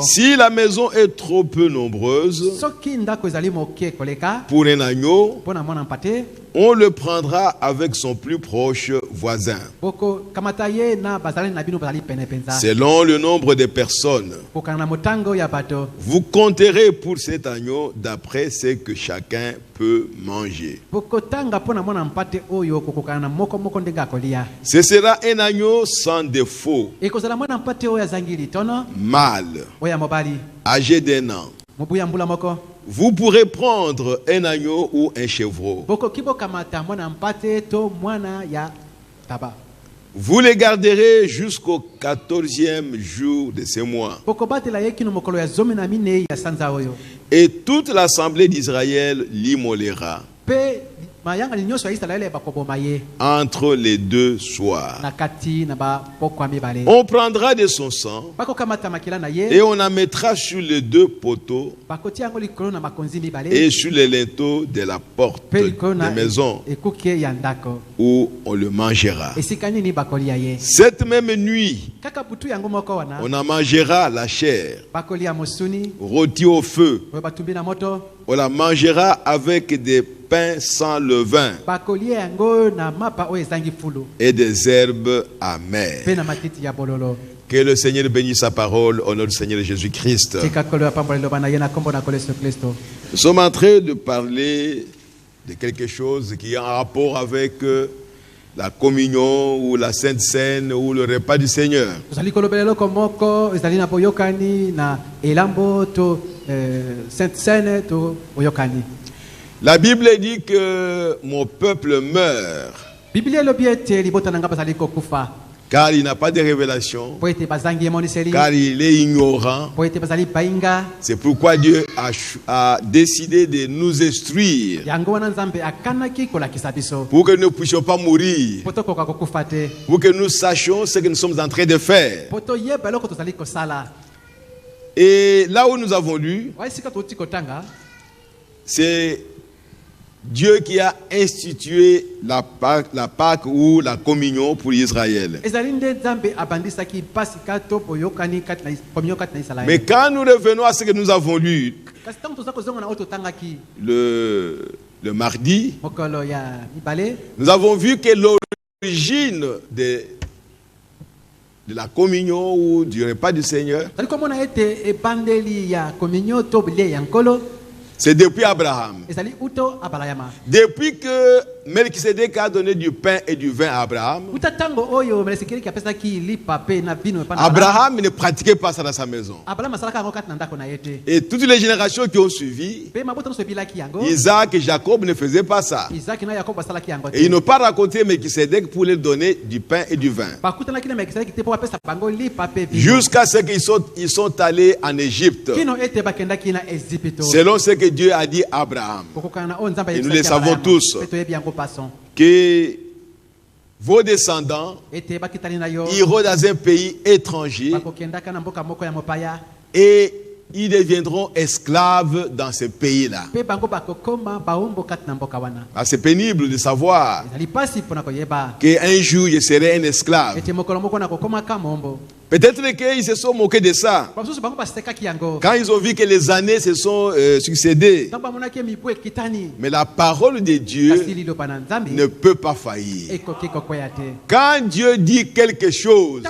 Si la maison est trop peu nombreuse pour un agneau, on le prendra avec son plus proche voisin, selon le nombre de personnes. Vous compterez pour cet agneau d'après ce que chacun peut manger. Ce sera un agneau sans défaut, mâle, âgé d'1 an. Vous pourrez prendre un agneau ou un chevreau. Vous les garderez jusqu'au 14e jour de ce mois. Et toute l'assemblée d'Israël l'immolera entre les deux soirs. On prendra de son sang et on en mettra sur les deux poteaux et sur les linteaux de la porte de maison où on le mangera. Cette même nuit, on en mangera la chair rôtie au feu. On la mangera avec des pains sans levain et des herbes amères. Que le Seigneur bénisse sa parole au nom du Seigneur Jésus-Christ. Nous sommes en train de parler de quelque chose qui a un rapport avec la communion ou la Sainte Seine ou le repas du Seigneur. La Bible dit que mon peuple meurt car il n'a pas de révélation, car il est ignorant. C'est pourquoi Dieu a décidé de nous instruire pour que nous ne puissions pas mourir, pour que nous sachions ce que nous sommes en train de faire. Et là où nous avons lu, c'est Dieu qui a institué la Pâque ou la communion pour Israël. Mais quand nous revenons à ce que nous avons lu le mardi, nous avons vu que l'origine de la communion ou du repas du Seigneur, c'est depuis Abraham. Depuis que Melchisédek a donné du pain et du vin à Abraham, Abraham ne pratiquait pas ça dans sa maison. Et toutes les générations qui ont suivi, Isaac et Jacob ne faisaient pas ça. Et ils n'ont pas raconté Melchisédek pour leur donner du pain et du vin. Jusqu'à ce qu'ils sont allés en Égypte, selon ce que Dieu a dit à Abraham. Et nous le savons tous, que vos descendants iront dans un pays étranger et ils deviendront esclaves dans ce pays-là. C'est pénible de savoir qu'un jour je serai un esclave. Peut-être qu'ils se sont moqués de ça quand ils ont vu que les années se sont succédées. Mais la parole de Dieu ne peut pas faillir. Quand Dieu dit quelque chose,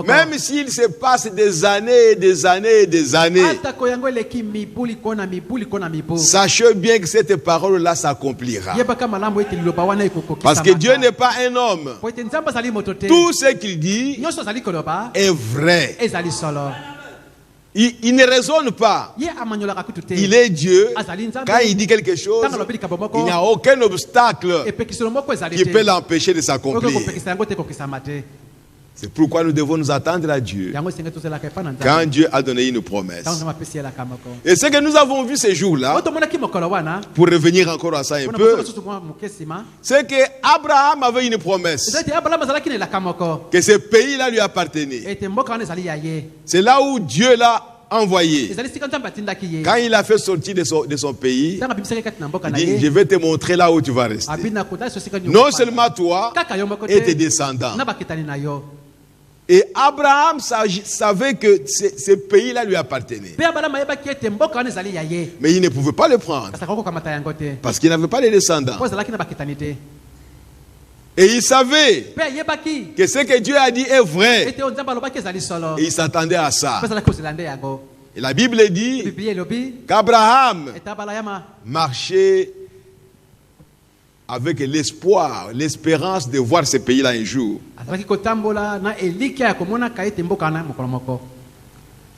même s'il se passe des années et des années et des années, sachez bien que cette parole-là s'accomplira. Parce que Dieu n'est pas un homme. Tout ce qu'il dit est vrai. Il ne raisonne pas. Il est Dieu. Quand il dit quelque chose, il n'y a aucun obstacle qui peut l'empêcher de s'accomplir. C'est pourquoi nous devons nous attendre à Dieu quand Dieu a donné une promesse. Et ce que nous avons vu ces jours-là, pour revenir encore à ça un peu, c'est que Abraham avait une promesse que ce pays-là lui appartenait. C'est là où Dieu l'a envoyé. Quand il a fait sortir de son pays, il dit, je vais te montrer là où tu vas rester. Non seulement toi et tes descendants. Et Abraham savait que ce pays-là lui appartenait. Mais il ne pouvait pas le prendre. Parce qu'il n'avait pas les descendants. Et il savait que ce que Dieu a dit est vrai. Et il s'attendait à ça. Et la Bible dit qu'Abraham marchait avec l'espoir, l'espérance de voir ce pays-là un jour.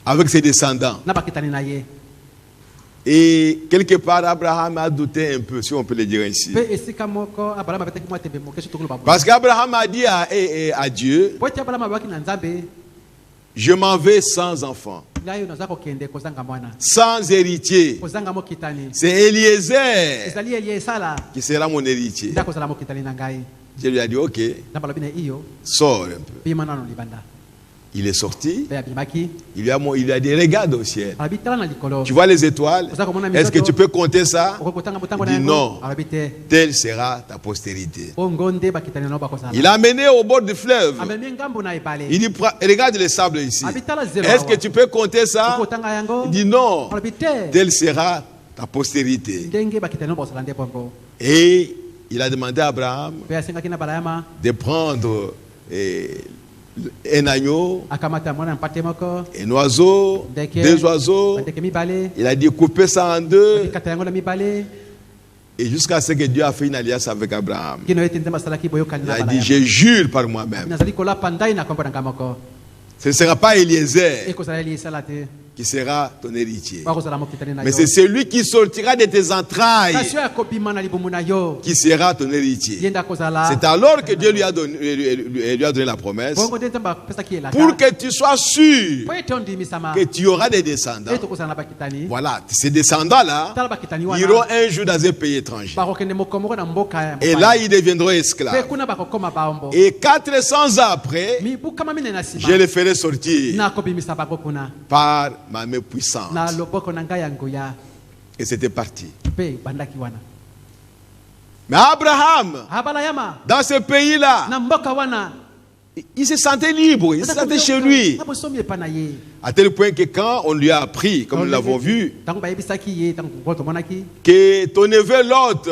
Avec ses descendants. Et quelque part, Abraham a douté un peu, si on peut le dire ainsi. Parce qu'Abraham a dit à Dieu, je m'en vais sans enfant, sans héritier. C'est Eliezer qui sera mon héritier. Je lui ai dit, ok, sors un peu. Il est sorti, il lui a dit, regarde au ciel. Tu vois les étoiles? Est-ce que tu peux compter ça? Il dit non, telle sera ta postérité. Il l'a amené au bord du fleuve. Il dit, regarde les sables ici. Est-ce que tu peux compter ça? Il dit non, telle sera ta postérité. Et il a demandé à Abraham de prendre un agneau, un oiseau, deux oiseaux. Il a dit couper ça en deux. Et jusqu'à ce que Dieu a fait une alliance avec Abraham. Il a dit, je jure par moi-même. Ce ne sera pas Eliezer qui sera ton héritier, mais c'est celui qui sortira de tes entrailles qui sera ton héritier. C'est alors que Dieu lui a donné la promesse pour que tu sois sûr que tu auras des descendants. Voilà, ces descendants-là iront un jour dans un pays étranger. Et là, ils deviendront esclaves. Et 400 ans après, je les ferai sortir par ma main puissante. Et c'était parti. Mais Abraham, dans ce pays-là, il se sentait libre, il se sentait chez lui. À tel point que quand on lui a appris, comme nous l'avons vu, que ton neveu Lot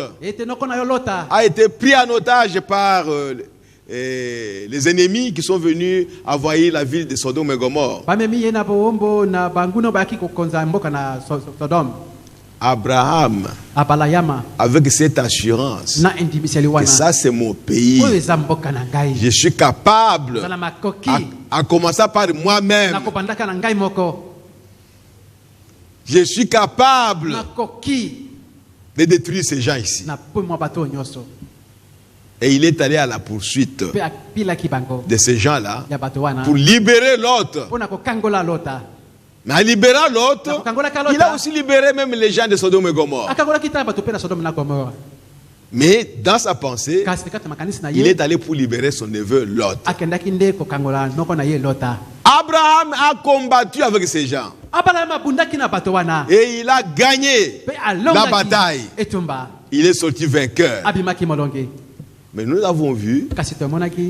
a été pris en otage par les ennemis qui sont venus envahir la ville de Sodome et Gomorrhe. Abraham, avec cette assurance que ça c'est mon pays, je suis capable, à commencer par moi-même, je suis capable de détruire ces gens ici. Et il est allé à la poursuite de ces gens-là pour libérer l'autre. Mais en libérant l'autre, il a aussi libéré même les gens de Sodome et Gomorrhe. Mais dans sa pensée, il est allé pour libérer son neveu Lot. Abraham a combattu avec ces gens. Et il a gagné la bataille. Il est sorti vainqueur. Mais nous avons vu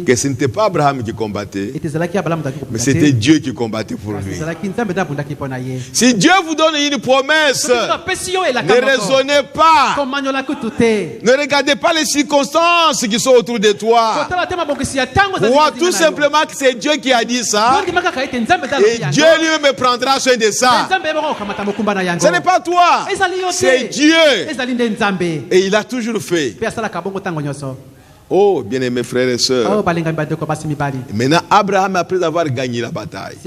que ce n'était pas Abraham qui combattait, mais c'était Dieu qui combattait pour lui. Si Dieu vous donne une promesse, ne raisonnez pas. Ne regardez pas les circonstances qui sont autour de toi. Vois tout simplement que c'est Dieu qui a dit ça. Et Dieu lui me prendra soin de ça. Ce n'est pas toi, c'est Dieu. Et il a toujours fait. Oh, bien-aimés frères et sœurs. Maintenant, Abraham, après avoir gagné la bataille,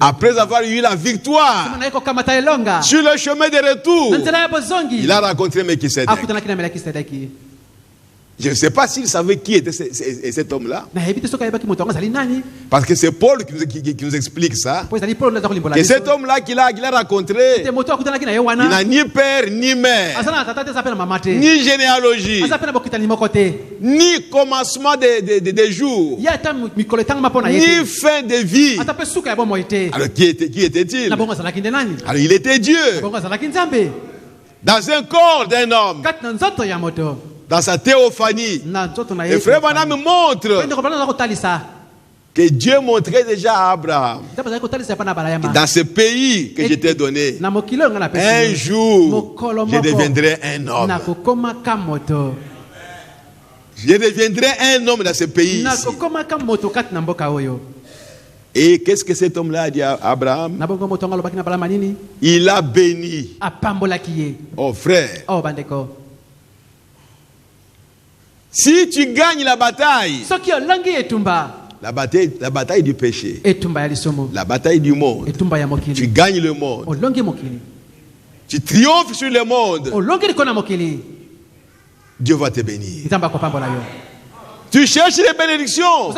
après avoir eu la victoire, sur le chemin de retour, il a rencontré Melchisedec. Je ne sais pas s'il savait qui était cet homme-là. Parce que c'est Paul qui nous explique ça. Que cet homme-là qu'il a rencontré, il n'a ni père ni mère, ni généalogie, ni commencement des jours, ni fin de vie. Alors qui était-il? Alors il était Dieu. Dans un corps d'un homme. Dans sa théophanie. Et Frère Branham montre que Dieu montrait déjà à Abraham, dans ce pays que je t'ai donné, un jour, je deviendrai un homme. Je deviendrai un homme dans ce pays ici. Et qu'est-ce que cet homme-là a dit à Abraham? Il a béni. Oh frère, si tu gagnes la bataille, la bataille du péché, la bataille du monde, tu gagnes le monde, tu triomphes sur le monde, Dieu va te bénir. Tu cherches les bénédictions,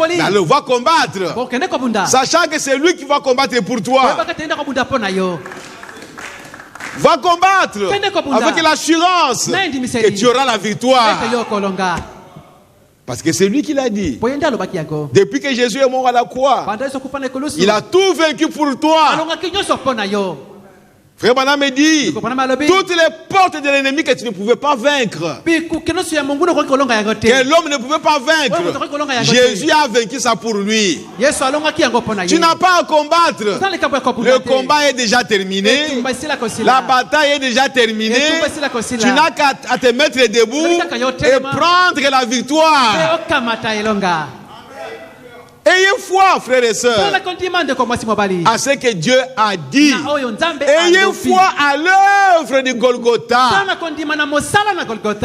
mais alors va combattre, sachant que c'est lui qui va combattre pour toi. Va combattre avec l'assurance que tu auras la victoire. Parce que c'est lui qui l'a dit. Depuis que Jésus est mort à la croix, il a tout vaincu pour toi. Frère Branham me dit, toutes les portes de l'ennemi que tu ne pouvais pas vaincre, que l'homme ne pouvait pas vaincre, Jésus a vaincu ça pour lui. Tu n'as pas à combattre. Le combat est déjà terminé. La bataille est déjà terminée. Tu n'as qu'à te mettre debout et prendre la victoire. Ayez foi, frères et sœurs, à ce que Dieu a dit. Ayez foi à l'œuvre de Golgotha.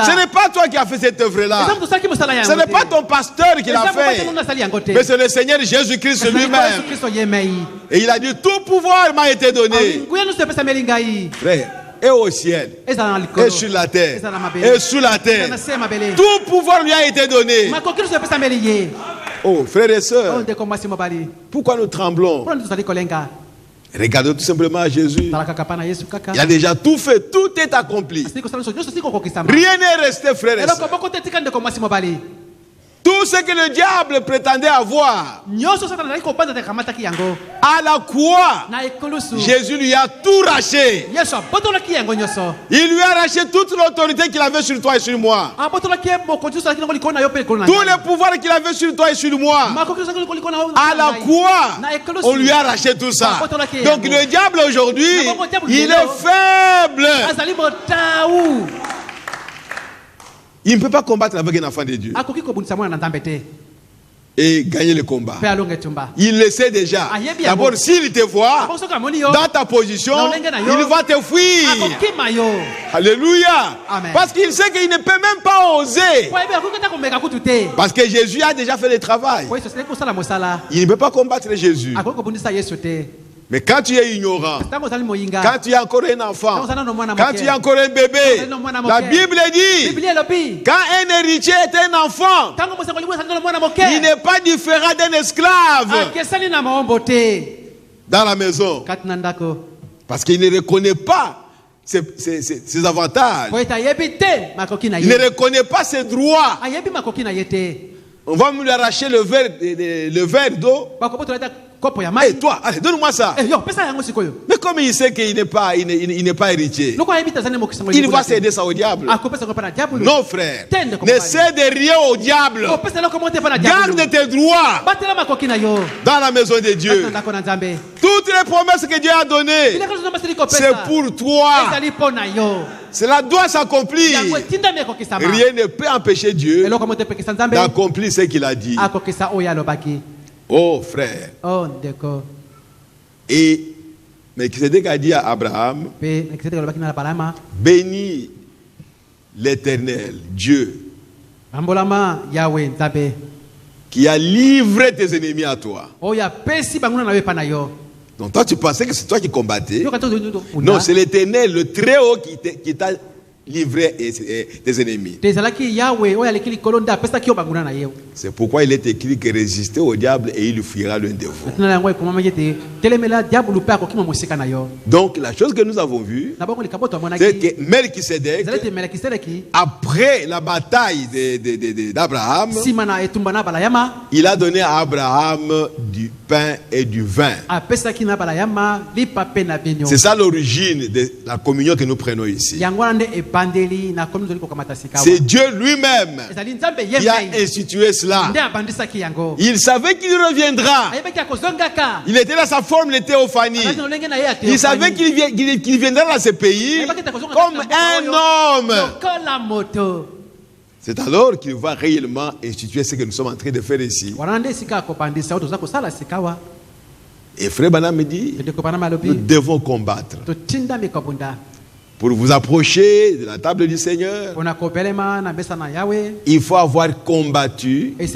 Ce n'est pas toi qui as fait cette œuvre-là. Ce n'est pas ton pasteur qui l'a fait. Mais c'est le Seigneur Jésus-Christ lui-même. Et il a dit, tout pouvoir m'a été donné. Frère, et au ciel, et sur la terre, et sous la terre, tout pouvoir lui a été donné. Oh, frères et sœurs, pourquoi nous tremblons? Regardons tout simplement à Jésus. Il a déjà tout fait, tout est accompli. Rien n'est resté, frères et sœurs. Tout ce que le diable prétendait avoir, à la croix, Jésus lui a tout racheté. Il lui a racheté toute l'autorité qu'il avait sur toi et sur moi. Tous les pouvoirs qu'il avait sur toi et sur moi. À la croix, on lui a racheté tout ça. Donc le diable aujourd'hui, il est faible. Il ne peut pas combattre avec un enfant de Dieu et gagner le combat. Il le sait déjà. D'abord, s'il te voit dans ta position, il va te fuir. Alléluia. Amen. Parce qu'il sait qu'il ne peut même pas oser. Parce que Jésus a déjà fait le travail. Il ne peut pas combattre Jésus. Mais quand tu es ignorant, quand tu es encore un enfant, quand tu es encore un bébé, la Bible dit, quand un héritier est un enfant, il n'est pas différent d'un esclave dans la maison. Parce qu'il ne reconnaît pas ses avantages. Il ne reconnaît pas ses droits. On va me lui arracher le verre d'eau. Hey, toi, allez, donne-moi ça. Mais comme il sait qu'il n'est pas héritier, il va céder ça au diable. Non, frère, ne cède rien au diable. Garde tes droits dans la maison de Dieu. Toutes les promesses que Dieu a données, c'est pour toi. Cela doit s'accomplir. Rien ne peut empêcher Dieu d'accomplir ce qu'il a dit. Oh frère. Oh, d'accord. Et Melchisedec a dit à Abraham, bénis l'Éternel, Dieu, qui a livré tes ennemis à toi. Donc toi tu pensais que c'est toi qui combattais. Non, c'est l'Éternel, le Très-Haut qui t'a livré tes ennemis. C'est pourquoi il est écrit que résister au diable et il fuira l'un de vous. Donc la chose que nous avons vue, c'est que Melchisedec, après la bataille d'Abraham, il a donné à Abraham pain et du vin. C'est ça l'origine de la communion que nous prenons ici. C'est Dieu lui-même qui a institué cela. Il savait qu'il reviendra. Il était dans sa forme, il était théophanie. Il savait qu'il viendra dans ce pays comme un homme. C'est alors qu'il va réellement instituer ce que nous sommes en train de faire ici. Et Frère Branham me dit, nous devons combattre. Pour vous approcher de la table du Seigneur, il faut avoir combattu, il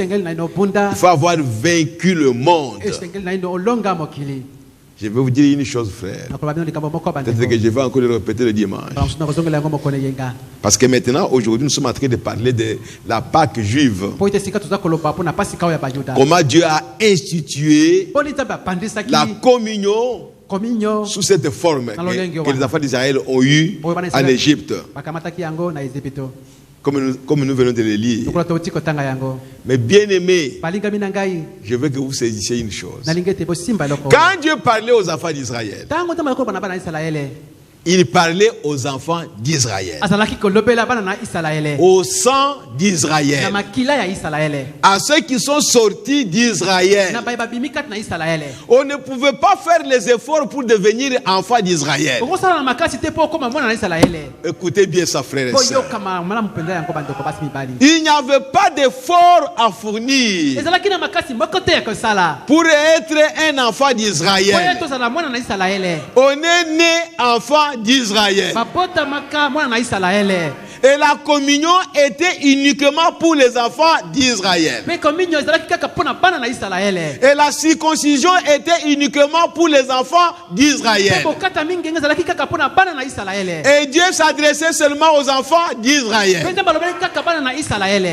faut avoir vaincu le monde. Je vais vous dire une chose, frère. Peut-être que je vais encore le répéter le dimanche. Parce que maintenant, aujourd'hui, nous sommes en train de parler de la Pâque juive. Comment Dieu a institué la communion sous cette forme que les enfants d'Israël ont eue en Égypte. Comme nous venons de le lire. Mais bien aimé, je veux que vous saisissiez une chose. Quand Dieu parlait aux enfants d'Israël, il parlait aux enfants d'Israël, au sang d'Israël, à ceux qui sont sortis d'Israël. On ne pouvait pas faire les efforts pour devenir enfants d'Israël. Écoutez bien ça, frères et sœurs. Il n'y avait pas d'effort à fournir pour être un enfant d'Israël. On est né enfant d'Israël. Et la communion était uniquement pour les enfants d'Israël. Et la circoncision était uniquement pour les enfants d'Israël. Et Dieu s'adressait seulement aux enfants d'Israël.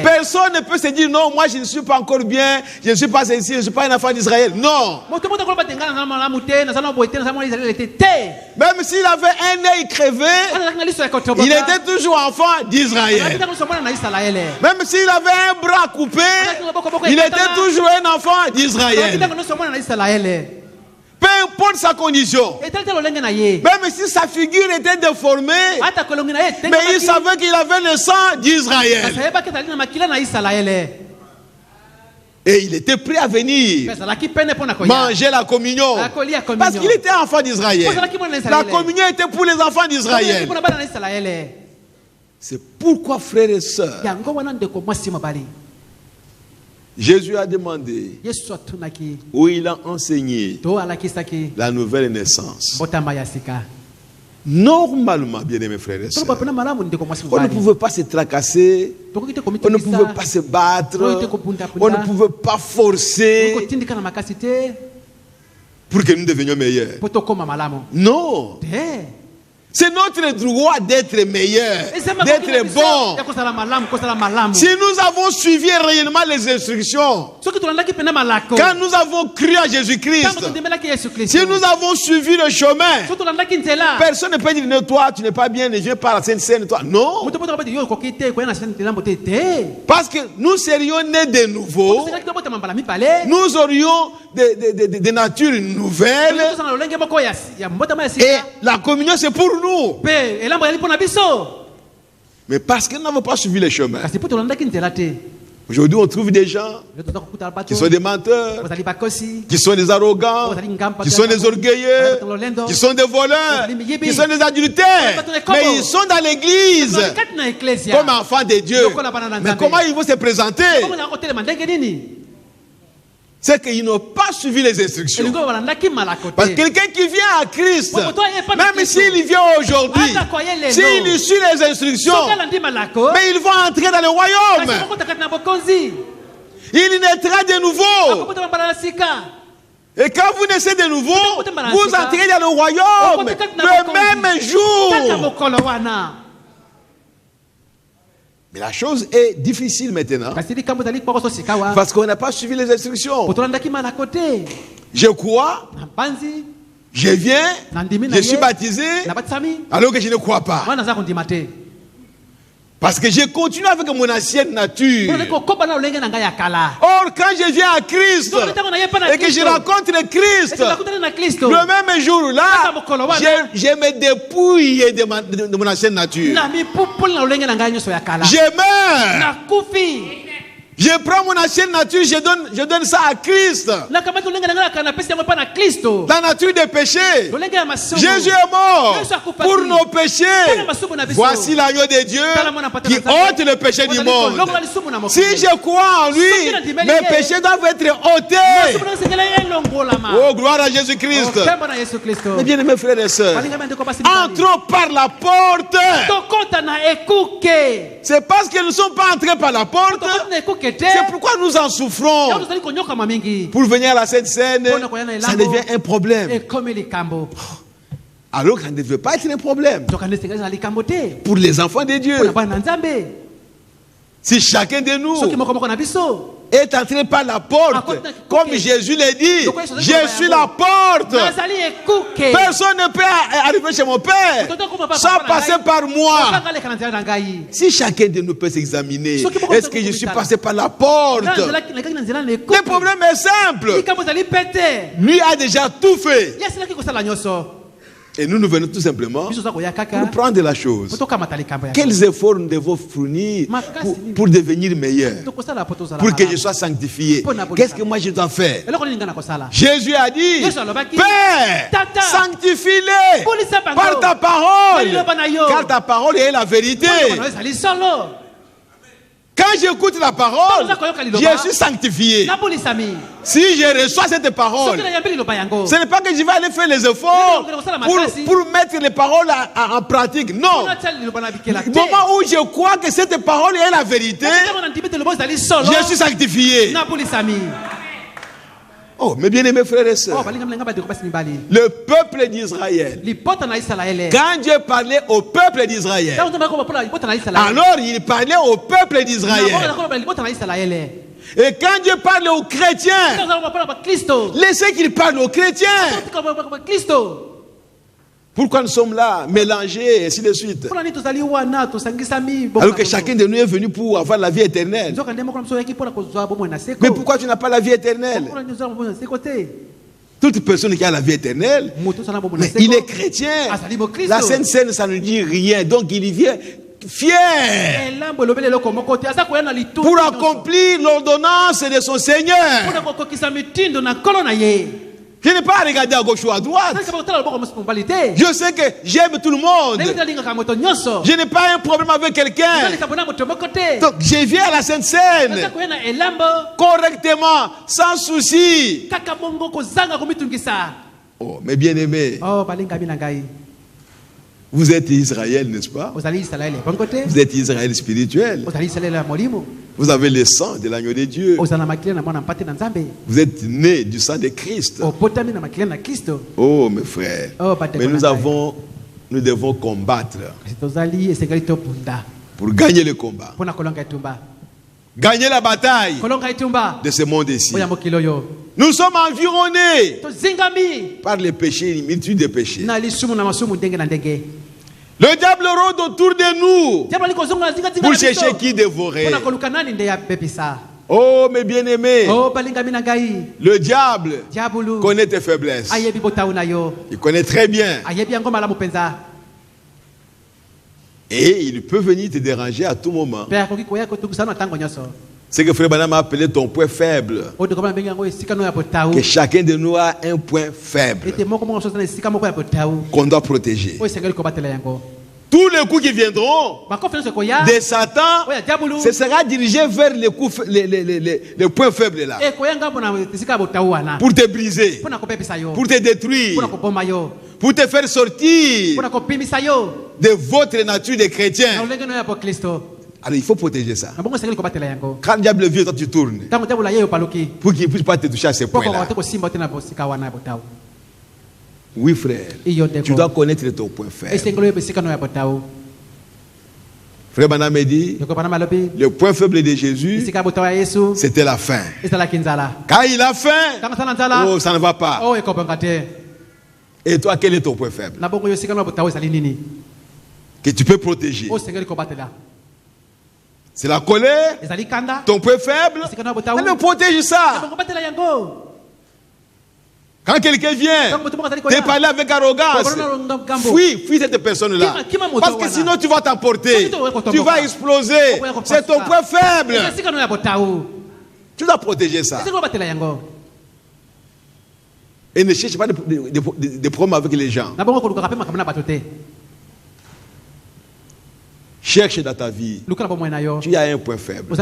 Personne ne peut se dire non, moi je ne suis pas encore bien, je ne suis pas ici, je ne suis pas un enfant d'Israël. Non. Même s'il avait un œil crevé, il était toujours enfant d'Israël. Même s'il avait un bras coupé, il était toujours un enfant d'Israël. Peu importe sa condition, même si sa figure était déformée, mais il savait qu'il avait le sang d'Israël. Et il était prêt à venir manger la communion. Parce qu'il était enfant d'Israël. La communion était pour les enfants d'Israël. C'est pourquoi, frères et sœurs, Jésus a demandé, où il a enseigné la nouvelle naissance. Normalement, bien aimés frères et sœurs, on ne pouvait pas se tracasser, on ne pouvait pas se battre, on ne pouvait pas forcer pour que nous devenions meilleurs. Non. C'est notre droit d'être meilleur, d'être bon. Si nous avons suivi réellement les instructions, quand nous avons cru à Jésus-Christ, si nous avons suivi le chemin, personne ne peut dire non, toi tu n'es pas bien, je par la Sainte-Seine, toi. Non. Parce que nous serions nés de nouveau, nous aurions des natures nouvelles, et la communion c'est pour nous. Mais parce que nous n'avons pas suivi les chemins. Aujourd'hui, on trouve des gens qui sont des menteurs, qui sont des arrogants, qui sont des orgueilleux, qui sont des voleurs, qui sont des adultères. Mais ils sont dans l'église comme enfants de Dieu. Mais comment ils vont se présenter? C'est qu'ils n'ont pas suivi les instructions. Parce que quelqu'un qui vient à Christ, même s'il vient aujourd'hui, s'il suit les instructions, mais il va entrer dans le royaume. Il naîtra de nouveau. Et quand vous naissez de nouveau, vous entrez dans le royaume le même jour. Mais la chose est difficile maintenant. Parce qu'on n'a pas suivi les instructions. Je crois, je viens, je suis baptisé, alors que je ne crois pas. Parce que j'ai continué avec mon ancienne nature. Or, quand je viens à Christ et que je rencontre le Christ, le même jour-là, je me dépouille de mon ancienne nature. Je meurs. Je prends mon ancienne nature, je donne ça à Christ. La nature des péchés. Jésus est mort pour nos péchés. Voici l'agneau de Dieu qui ôte le péché du monde. Si je crois en lui, mes péchés doivent être ôtés. Oh, gloire à Jésus-Christ. Mes bien-aimés frères et sœurs, entrons par la porte. C'est parce que nous ne sommes pas entrés par la porte. C'est pourquoi nous en souffrons. Pour venir à la Sainte Seine, ça devient un problème. Alors que ça ne devait pas être un problème. Pour les enfants de Dieu. Si chacun de nous est entré par la porte, comme Jésus l'a dit, je suis la porte. Personne ne peut arriver chez mon Père sans passer par moi. Si chacun de nous peut s'examiner, est-ce que je suis passé par la porte? Le problème est simple. Lui a déjà tout fait. Et nous venons tout simplement pour prendre la chose. Quels efforts nous devons fournir pour devenir meilleurs, pour que je sois sanctifié? Qu'est-ce que moi je dois faire? Jésus a dit, Père, sanctifie-les par ta parole, car ta parole est la vérité. Quand j'écoute la parole, je suis sanctifié. Si je reçois cette parole, ce n'est pas que je vais aller faire les efforts pour mettre les paroles en pratique. Non. Le moment où je crois que cette parole est la vérité, je suis sanctifié. Oh, mes bien-aimés frères et sœurs, le peuple d'Israël, quand Dieu parlait au peuple d'Israël, alors il parlait au peuple d'Israël. Et quand Dieu parle aux chrétiens, laissez qu'il parle aux chrétiens. Pourquoi nous sommes là, mélangés, et ainsi de suite? Alors que chacun de nous est venu pour avoir la vie éternelle. Mais pourquoi tu n'as pas la vie éternelle? Toute personne qui a la vie éternelle, mais il est chrétien. La Sainte Seine, ça ne dit rien. Donc il y vient fier pour accomplir l'ordonnance de son Seigneur. Je n'ai pas à regarder à gauche ou à droite. Je sais que j'aime tout le monde. Je n'ai pas un problème avec quelqu'un. Donc je viens à la Sainte Seine correctement, sans souci. Oh, mes bien-aimés, vous êtes Israël, n'est-ce pas? Vous êtes Israël spirituel. Vous avez le sang de l'agneau de Dieu. Vous êtes né du sang de Christ. Oh, mes frères. Mais nous devons combattre pour gagner le combat. Gagner la bataille de ce monde ici. Nous sommes environnés par les péchés, une multitude de péchés. Le diable rôde autour de nous pour chercher qui dévorer. Oh, mes bien-aimés, le diable connaît tes faiblesses. Il connaît très bien. Et il peut venir te déranger à tout moment. C'est que Frère Branham a appelé ton point faible. Que chacun de nous a un point faible qu'on doit protéger. Tous les coups qui viendront de Satan, ce sera dirigé vers les points faibles là. Pour te briser, pour te détruire, pour te faire sortir de votre nature de chrétien. Alors il faut protéger ça. Quand le diable vient, toi tu tournes. Pour qu'il ne puisse pas te toucher à ces points-là. Oui, frère. Tu dois connaître ton point faible. Frère Branham me dit, le point faible de Jésus, c'était la faim. Quand il a faim, oh, ça ne va pas. Et toi, quel est ton point faible que tu peux protéger? C'est la colère, ton point faible. Elle protège ça. Quand quelqu'un vient te parler avec arrogance, fuis cette personne-là. Parce que sinon tu vas t'emporter. Tu vas exploser. C'est ton point faible. Tu dois protéger ça. Et ne cherche pas de problèmes avec les gens. Cherche dans ta vie. Tu as un point faible.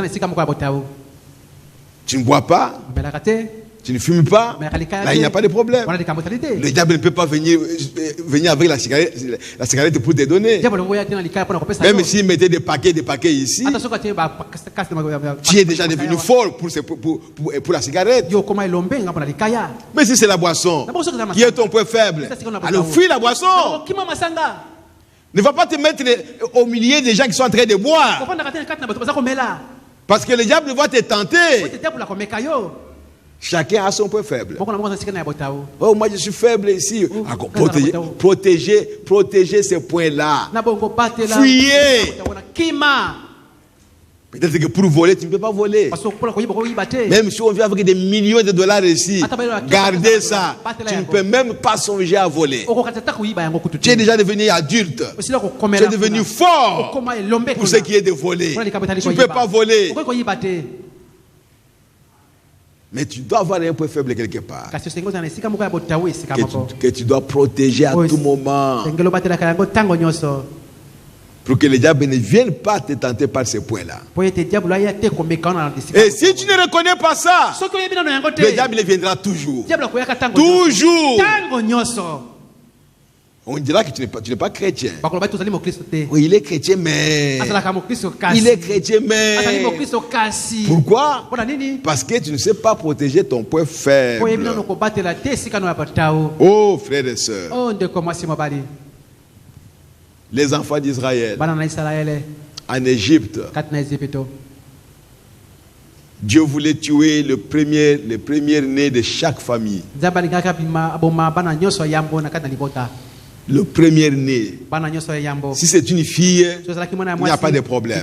Tu ne bois pas. Tu ne fumes pas. Là, il n'y a pas de problème. Le diable ne peut pas venir avec la cigarette pour te donner. Même s'il mettait des paquets ici, tu es déjà devenu fort pour la cigarette. Mais si c'est la boisson qui est ton point faible, alors fuis la boisson. Ne va pas te mettre au milieu des gens qui sont en train de boire. Parce que le diable va te tenter. Chacun a son point faible. Oh, moi je suis faible ici. Protéger ces points-là. Fuyez. Peut-être que pour voler, tu ne peux pas voler. Même si on vient avec des millions de dollars ici, gardez ça. Tu ne peux même pas songer à voler. Tu es déjà devenu adulte. Tu es devenu fort pour ce qui est de voler. Tu ne peux pas voler. Mais tu dois avoir un point faible quelque part. Que tu dois protéger à tout moment. Pour que le diable ne vienne pas te tenter par ces points-là. Et si tu ne reconnais pas ça, le diable viendra toujours. Toujours. On dira que tu n'es pas chrétien. Oui, il est chrétien, mais... Il est chrétien, mais... Pourquoi? Parce que tu ne sais pas protéger ton point faible. Oh, frères et sœurs. Les enfants d'Israël en Égypte, Dieu voulait tuer le premier-né de chaque famille. Le premier-né. Si c'est une fille, il n'y a pas de problème.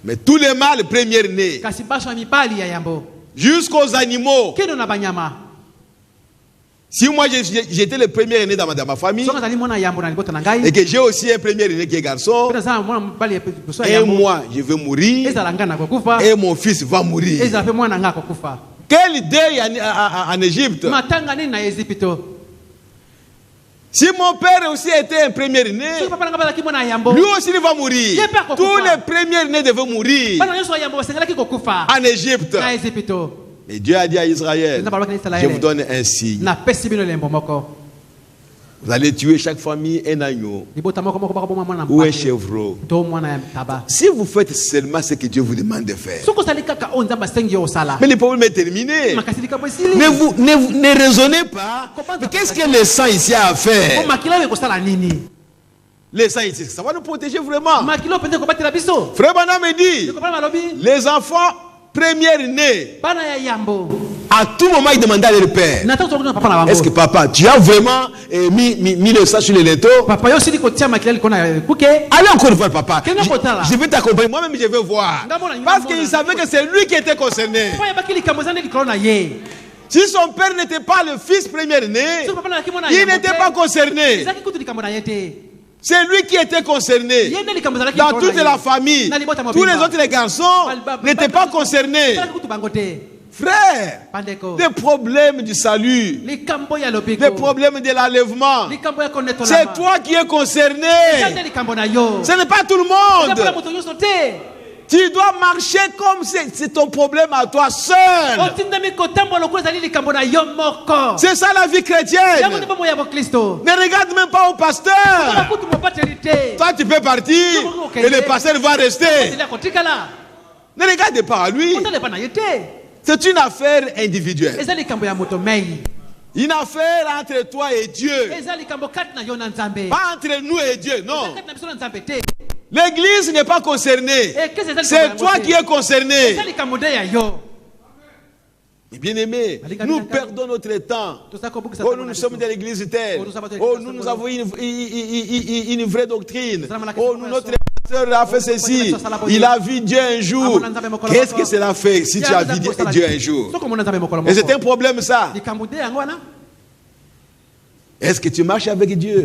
Mais tous les mâles premiers-nés, jusqu'aux animaux. Si moi j'étais le premier aîné dans ma famille et que j'ai aussi un premier aîné qui est garçon, et moi je vais mourir et mon fils va mourir. Quelle idée en Égypte? Si mon père aussi était un premier aîné, lui aussi il va mourir. Tous les premiers aînés devaient mourir en Égypte. Et Dieu a dit à Israël, je vous donne un signe. Vous allez tuer chaque famille un agneau ou un chevreau. Si vous faites seulement ce que Dieu vous demande de faire. Mais le problème est terminé. Ne raisonnez pas. Qu'est-ce que le sang ici a à faire? Le sang ici, ça va nous protéger vraiment. Frère Bana me dit, les enfants premier-né, à tout moment il demandait à leur père, est-ce que papa, tu as vraiment mis le sang sur le léto? Allez encore voir papa, je vais t'accompagner, moi-même je vais voir. Parce qu'il savait que c'est lui qui était concerné. Si son père n'était pas le fils premier-né, il n'était pas concerné. C'est lui qui était concerné. Dans toute la famille, tous les autres garçons n'étaient pas concernés. Frère, des problèmes du salut, des problèmes de l'enlèvement, c'est toi qui es concerné. Ce n'est pas tout le monde. Tu dois marcher comme c'est ton problème à toi seul. C'est ça la vie chrétienne. Ne regarde même pas au pasteur. Toi tu peux partir et le pasteur va rester. Ne regarde pas à lui. C'est une affaire individuelle. Une affaire entre toi et Dieu. Pas entre nous et Dieu, non. L'église n'est pas concernée. C'est toi qui es concerné. Et bien aimé, nous perdons notre temps. Oh, nous sommes de l'église telle. Oh, nous avons une vraie doctrine. Oh, notre a fait ceci, il a vu Dieu un jour. Qu'est-ce que cela fait si tu as vu Dieu un jour? Et c'est un problème ça. Est-ce que tu marches avec Dieu?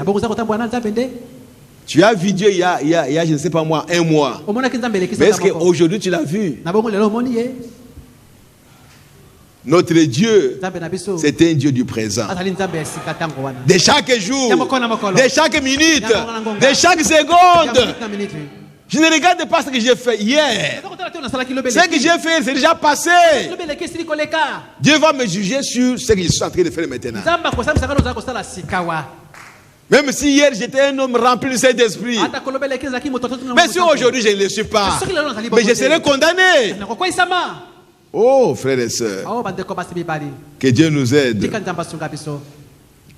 Tu as vu Dieu il y a je ne sais pas moi, un mois. Mais est-ce qu'aujourd'hui tu l'as vu? Notre Dieu, c'est un Dieu du présent. De chaque jour, de chaque minute, de chaque seconde. Je ne regarde pas ce que j'ai fait hier. Ce que j'ai fait, c'est déjà passé. Dieu va me juger sur ce que je suis en train de faire maintenant. Même si hier j'étais un homme rempli de Saint-Esprit. Mais si aujourd'hui je ne le suis pas, mais je serai condamné. Oh, frères et sœurs, que Dieu nous aide.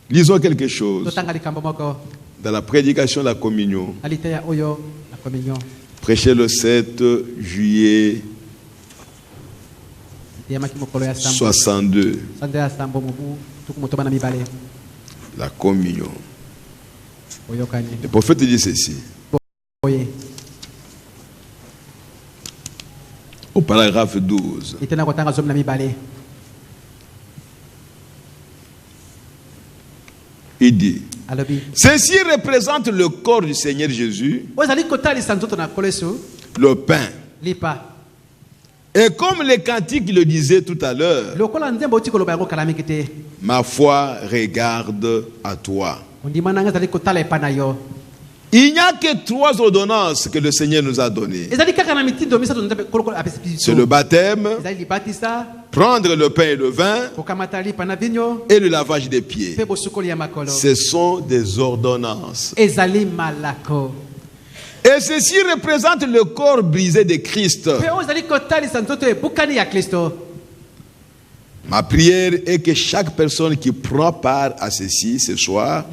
Lisons quelque chose dans la prédication de la communion, prêché le 7 juillet 62. La communion. Le prophète dit ceci. Au paragraphe 12. Il dit: ceci représente le corps du Seigneur Jésus, le pain. Et comme les cantiques le disaient tout à l'heure, ma foi regarde à toi. Il n'y a que 3 ordonnances que le Seigneur nous a données. C'est le baptême, prendre le pain et le vin, et le lavage des pieds. Ce sont des ordonnances. Et ceci représente le corps brisé de Christ. Ma prière est que chaque personne qui prend part à ceci ce soir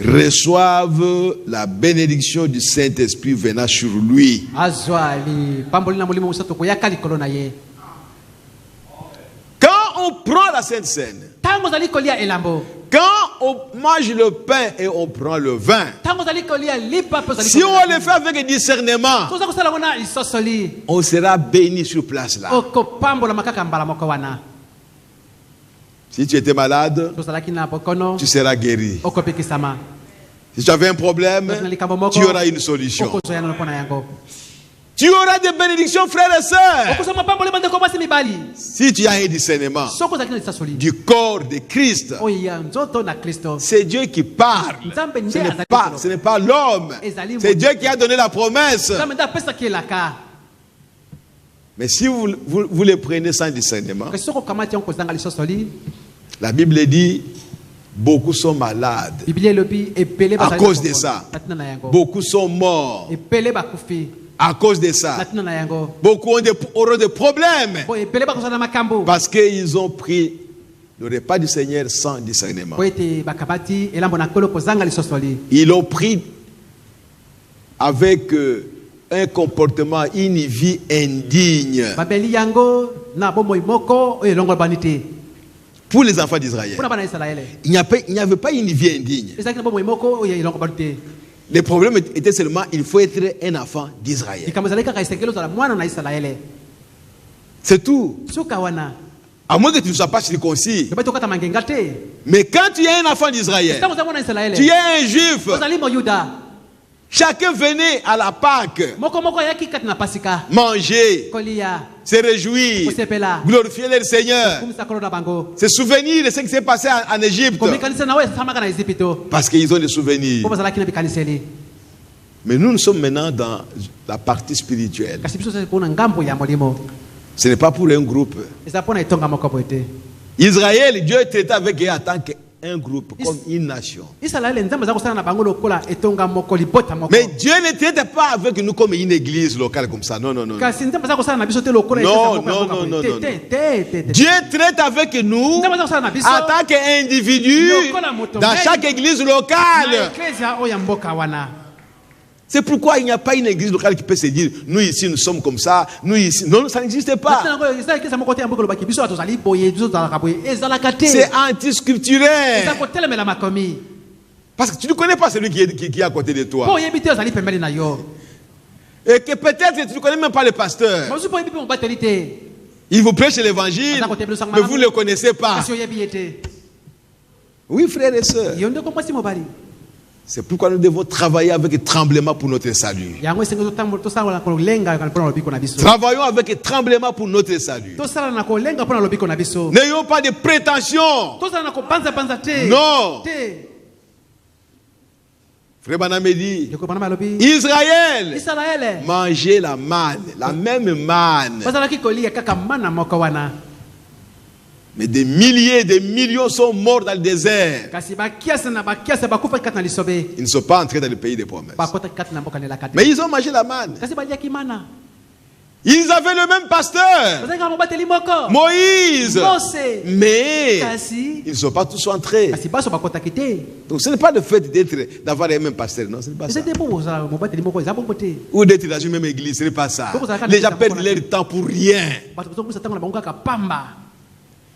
reçoive la bénédiction du Saint-Esprit venant sur lui. Quand on prend la Sainte Seine, quand on mange le pain et on prend le vin, si on le fait avec discernement, on sera béni sur place là. Si tu étais malade, tu seras guéri. Si tu avais un problème, tu auras une solution. Tu auras des bénédictions, frères et sœurs. Si tu as un discernement du corps de Christ, c'est Dieu qui parle. Ce n'est pas l'homme. C'est Dieu qui a donné la promesse. Mais si vous les prenez sans discernement, la Bible dit: beaucoup sont malades à cause de ça. Beaucoup sont morts à cause de ça. Beaucoup auront des problèmes parce qu'ils ont pris le repas du Seigneur sans discernement. Ils l'ont pris avec un comportement, une vie indigne. Pour les enfants d'Israël, il n'y avait pas une vie indigne. Le problème était seulement il faut être un enfant d'Israël. C'est tout. À moins que tu ne sois pas circoncis. Mais quand tu es un enfant d'Israël, tu es un juif. Chacun venait à la Pâque manger, se réjouir, glorifier le Seigneur, se souvenir de ce qui s'est passé en Égypte. Parce qu'ils ont des souvenirs. Mais nous sommes maintenant dans la partie spirituelle. Ce n'est pas pour un groupe. Israël, Dieu traitait avec eux en tant qu'un groupe, comme une nation. Mais Dieu ne traite pas avec nous comme une église locale comme ça. Non. Non. Dieu traite avec nous en tant qu'individu dans chaque église locale. C'est pourquoi il n'y a pas une église locale qui peut se dire: nous ici nous sommes comme ça, nous ici. Non, ça n'existe pas. C'est anti-scripturaire. Parce que tu ne connais pas celui qui est à côté de toi. Et que peut-être tu ne connais même pas le pasteur. Il vous prêche l'évangile, mais vous ne le connaissez pas. Oui, frères et sœurs. C'est pourquoi nous devons travailler avec tremblement pour notre salut. Travaillons avec tremblement pour notre salut. N'ayons pas de prétention. Non. Frère Branham dit, Israël mangeait la manne, la même manne. Mais des milliers, des millions sont morts dans le désert. Ils ne sont pas entrés dans le pays des promesses. Mais ils ont mangé la manne. Ils avaient le même pasteur, Moïse. Mais ils ne sont pas tous entrés. Donc ce n'est pas le fait d'avoir les mêmes pasteurs. Non, ce n'est pas ça. Ou d'être dans une même église, ce n'est pas ça. Les gens perdent leur temps pour rien.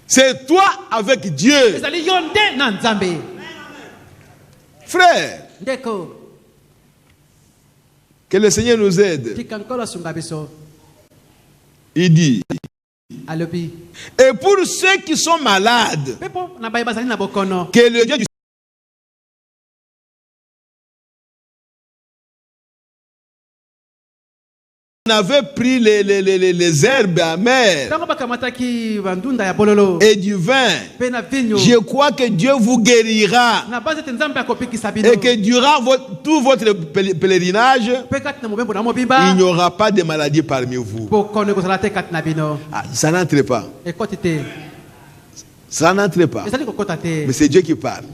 C'est toi avec Dieu. Frère, que le Seigneur nous aide. Il dit, et pour ceux qui sont malades, que le Dieu du on avait pris les herbes amères et du vin. Je crois que Dieu vous guérira et que durant tout votre pèlerinage, il n'y aura pas de maladie parmi vous. Ah, ça n'entre pas. Ça n'entre pas. Mais c'est Dieu qui parle.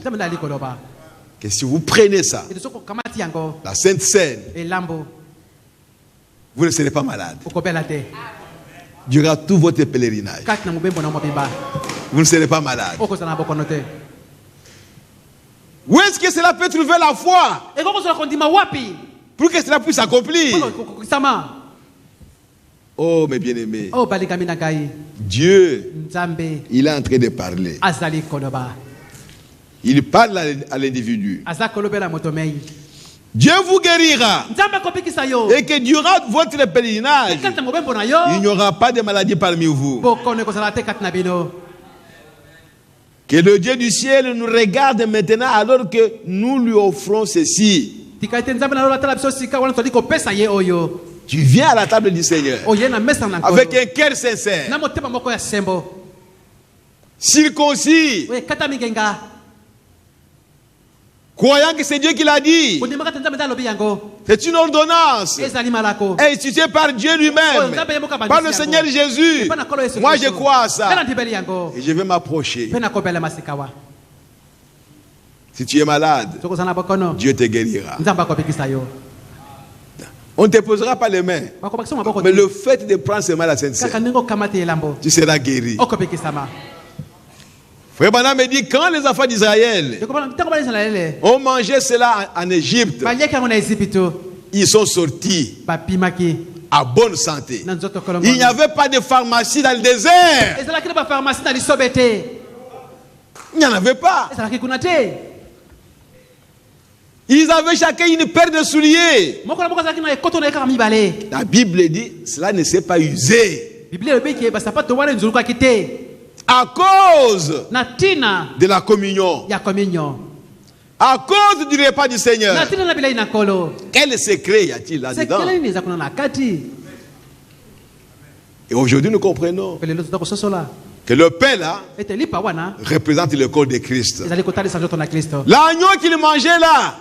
Que si vous prenez ça, la Sainte Seine, vous ne serez pas malade. Durant tout votre pèlerinage, vous ne serez pas malade. Où est-ce que cela peut trouver la foi pour que cela puisse s'accomplir? Oh, mes bien-aimés, Dieu, il est en train de parler. Il parle à l'individu. Dieu vous guérira et que durant votre pèlerinage, il n'y aura pas de maladie parmi vous. Que le Dieu du ciel nous regarde maintenant alors que nous lui offrons ceci. Tu viens à la table du Seigneur avec un cœur sincère, circoncis, croyant que c'est Dieu qui l'a dit. C'est une ordonnance instituée par Dieu lui-même, par le Seigneur Jésus. Moi je crois à ça et je vais m'approcher. Si tu es malade, Dieu te guérira. On ne te posera pas les mains, mais le fait de prendre ce mal à Sainte-Seine, tu seras guéri. Frère Branham me dit, quand les enfants d'Israël ont mangé cela en Égypte, ils sont sortis à bonne santé. Il n'y avait pas de pharmacie dans le désert. Il n'y en avait pas. Ils avaient chacun une paire de souliers. La Bible dit, cela ne s'est pas usé. À cause de la communion. À cause du repas du Seigneur. Quel secret y a-t-il là-dedans? Et aujourd'hui nous comprenons que le pain là représente le corps de Christ. L'agneau qu'il mangeait là,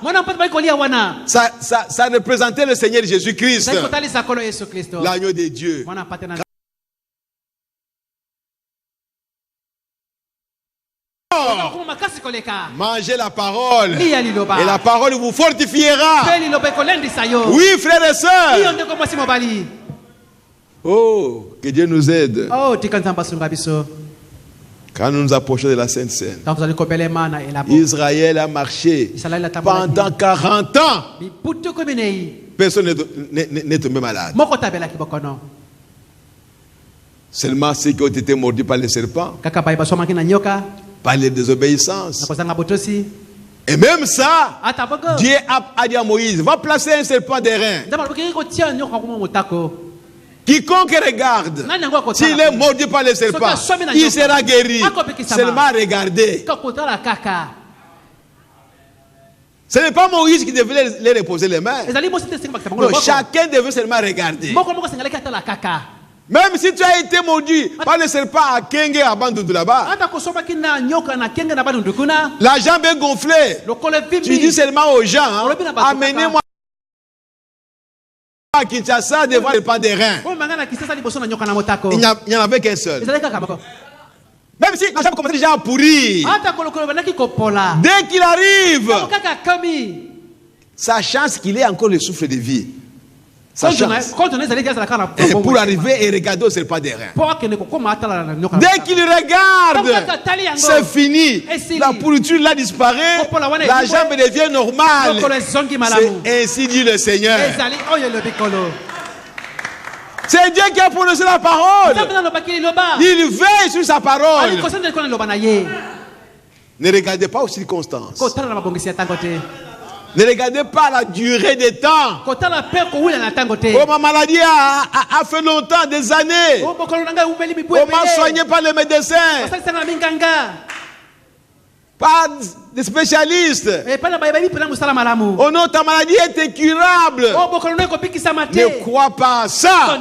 ça représentait le Seigneur Jésus-Christ, l'agneau de Dieu. Mangez la parole et la parole vous fortifiera. Oui, frères et sœurs. Oh, que Dieu nous aide. Quand nous nous approchons de la Sainte Seine, Israël a marché pendant 40 ans. Personne n'est tombé malade. Seulement ceux qui ont été mordus par les serpents, par les désobéissances, Et même ça, Dieu a dit à Moïse, va placer un serpent d'airain. Quiconque regarde, s'il est mordu par le serpent, il sera guéri. Seulement regarder. Ce n'est pas Moïse qui devait les reposer les mains. Non, chacun devait seulement regarder. Même si tu as été mordu par le serpent à Kenge à Bandundu là-bas, la jambe est gonflée. Tu dis seulement aux gens, hein, amenez-moi à Kinshasa devant le serpent des reins. Il n'y en avait qu'un seul. Même si la jambe commence déjà à pourrir, dès qu'il arrive, sa chance qu'il ait encore le souffle de vie. Sa chance. Et pour arriver et regarder au serpent des reins. Dès qu'il regarde, c'est fini. La pourriture là disparaît. La jambe devient normale. C'est ainsi dit le Seigneur. C'est Dieu qui a prononcé la parole. Il veille sur sa parole. Ne regardez pas aux circonstances. Ne regardez pas la durée des temps. Oh, ma maladie a fait longtemps, des années. On m'a soigné par les médecins, par des spécialistes. Oh non, ta maladie est incurable. Ne crois pas à ça.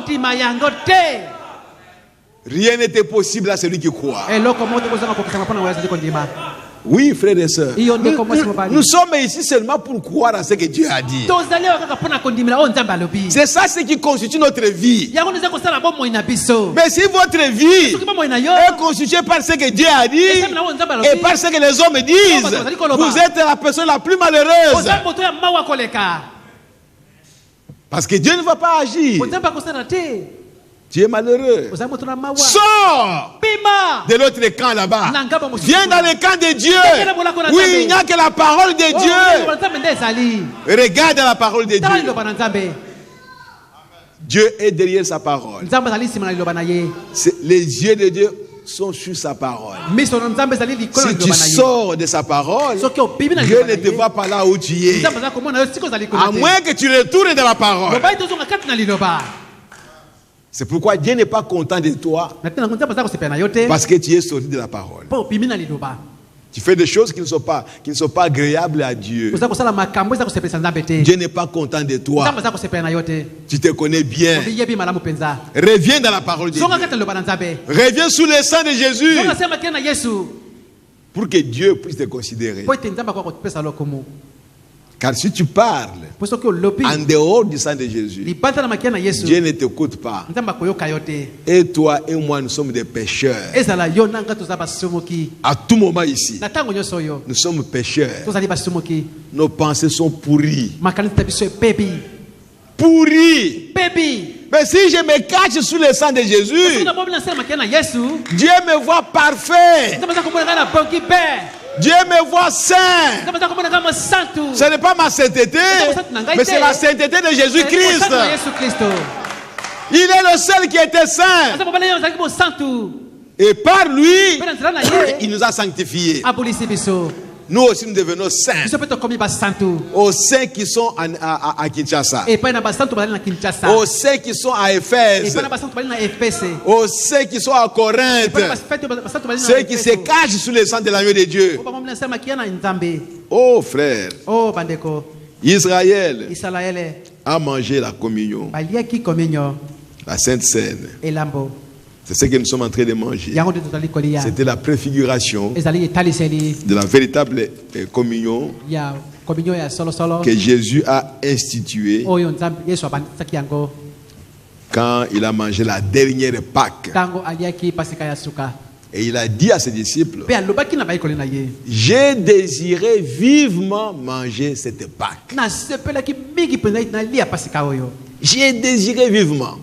Rien n'était possible à celui qui croit. Oui, frères et sœurs, nous sommes ici seulement pour croire à ce que Dieu a dit. C'est ça ce qui constitue notre vie. Mais si votre vie est constituée par ce que Dieu a dit et par ce que les hommes disent, vous êtes la personne la plus malheureuse. Parce que Dieu ne va pas agir. Tu es malheureux. Sors de l'autre camp là-bas. Viens dans le camp de Dieu. Oui, il n'y a que la parole de Dieu. Regarde la parole de Dieu. Dieu est derrière sa parole. Les yeux de Dieu sont sur sa parole. Si tu sors de sa parole, Dieu ne te voit pas là où tu es. À moins que tu retournes dans la parole. C'est pourquoi Dieu n'est pas content de toi. Parce que tu es sorti de la parole. Tu fais des choses qui ne sont pas agréables à Dieu. Dieu n'est pas content de toi. Tu te connais bien. Reviens dans la parole de Dieu. Reviens sous le sang de Jésus. Pour que Dieu puisse te considérer. Car si tu parles en dehors du sang de Jésus, Dieu ne t'écoute pas. Et toi et moi, nous sommes des pécheurs. À tout moment ici, nous sommes pécheurs. Nos pensées sont pourries. Pourries. Mais si je me cache sous le sang de Jésus, Dieu me voit parfait. Dieu me voit saint. Ce n'est pas ma sainteté, mais c'est la sainteté de Jésus-Christ. Il est le seul qui était saint. Et par lui, il nous a sanctifiés. Nous aussi, nous devenons saints. Aux saints qui sont à Kinshasa. Aux saints qui sont à Éphèse. Aux saints qui sont à Corinthe. Ceux qui se cachent sous le sang de l'agneau de Dieu. Oh frère, Israël a mangé la communion, la Sainte Seine. C'est ce que nous sommes en train de manger. C'était la préfiguration de la véritable communion que Jésus a instituée quand il a mangé la dernière Pâque. Et il a dit à ses disciples, j'ai désiré vivement manger cette Pâque. J'ai désiré vivement.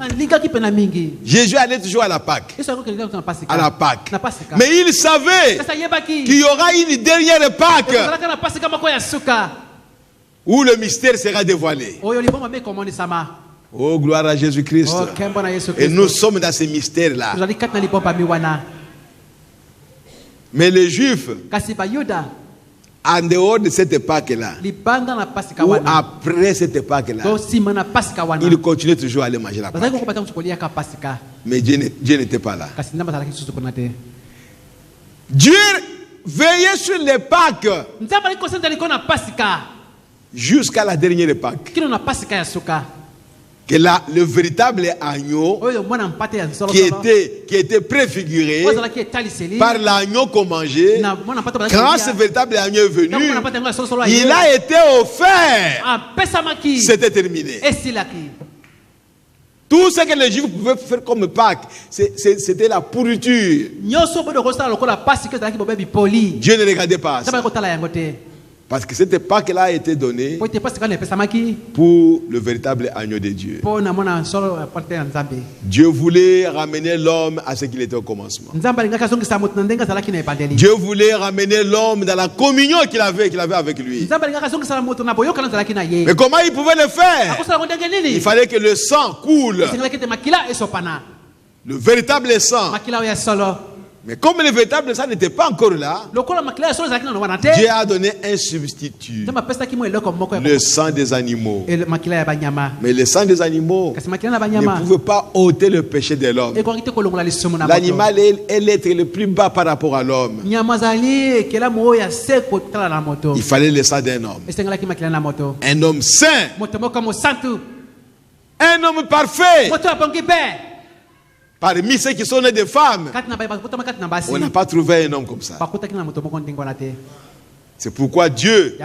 Jésus allait toujours à la Pâque. À la Pâque. Mais il savait qu'il y aura une dernière Pâque où le mystère sera dévoilé. Oh, gloire à Jésus-Christ. Et nous sommes dans ce mystère-là. Mais les Juifs en dehors de cette Pâque-là, ou après cette Pâque-là, il continuait toujours à aller manger la Pâque. Mais Dieu n'était pas là. Dieu veillait sur les Pâques jusqu'à la dernière Pâque. Que le véritable agneau qui était préfiguré par l'agneau qu'on mangeait, quand ce véritable agneau est venu, il a été offert. C'était terminé. Tout ce que les Juifs pouvaient faire comme Pâques, c'était la pourriture. Dieu ne regardait pas ça. Parce que cette Pâque-là a été donnée pour le véritable agneau de Dieu. Dieu voulait ramener l'homme à ce qu'il était au commencement. Dieu voulait ramener l'homme dans la communion qu'il avait avec lui. Mais comment il pouvait le faire? Il fallait que le sang coule. Le véritable sang. Mais comme le véritable sang n'était pas encore là, Dieu a donné un substitut, le sang des animaux. Mais le sang des animaux ne pouvait pas ôter le péché de l'homme. L'animal est l'être le plus bas par rapport à l'homme. Il fallait le sang d'un homme. Un homme saint. Un homme parfait. Parmi ceux qui sont nés de femmes, on n'a pas trouvé un homme comme ça. C'est pourquoi Dieu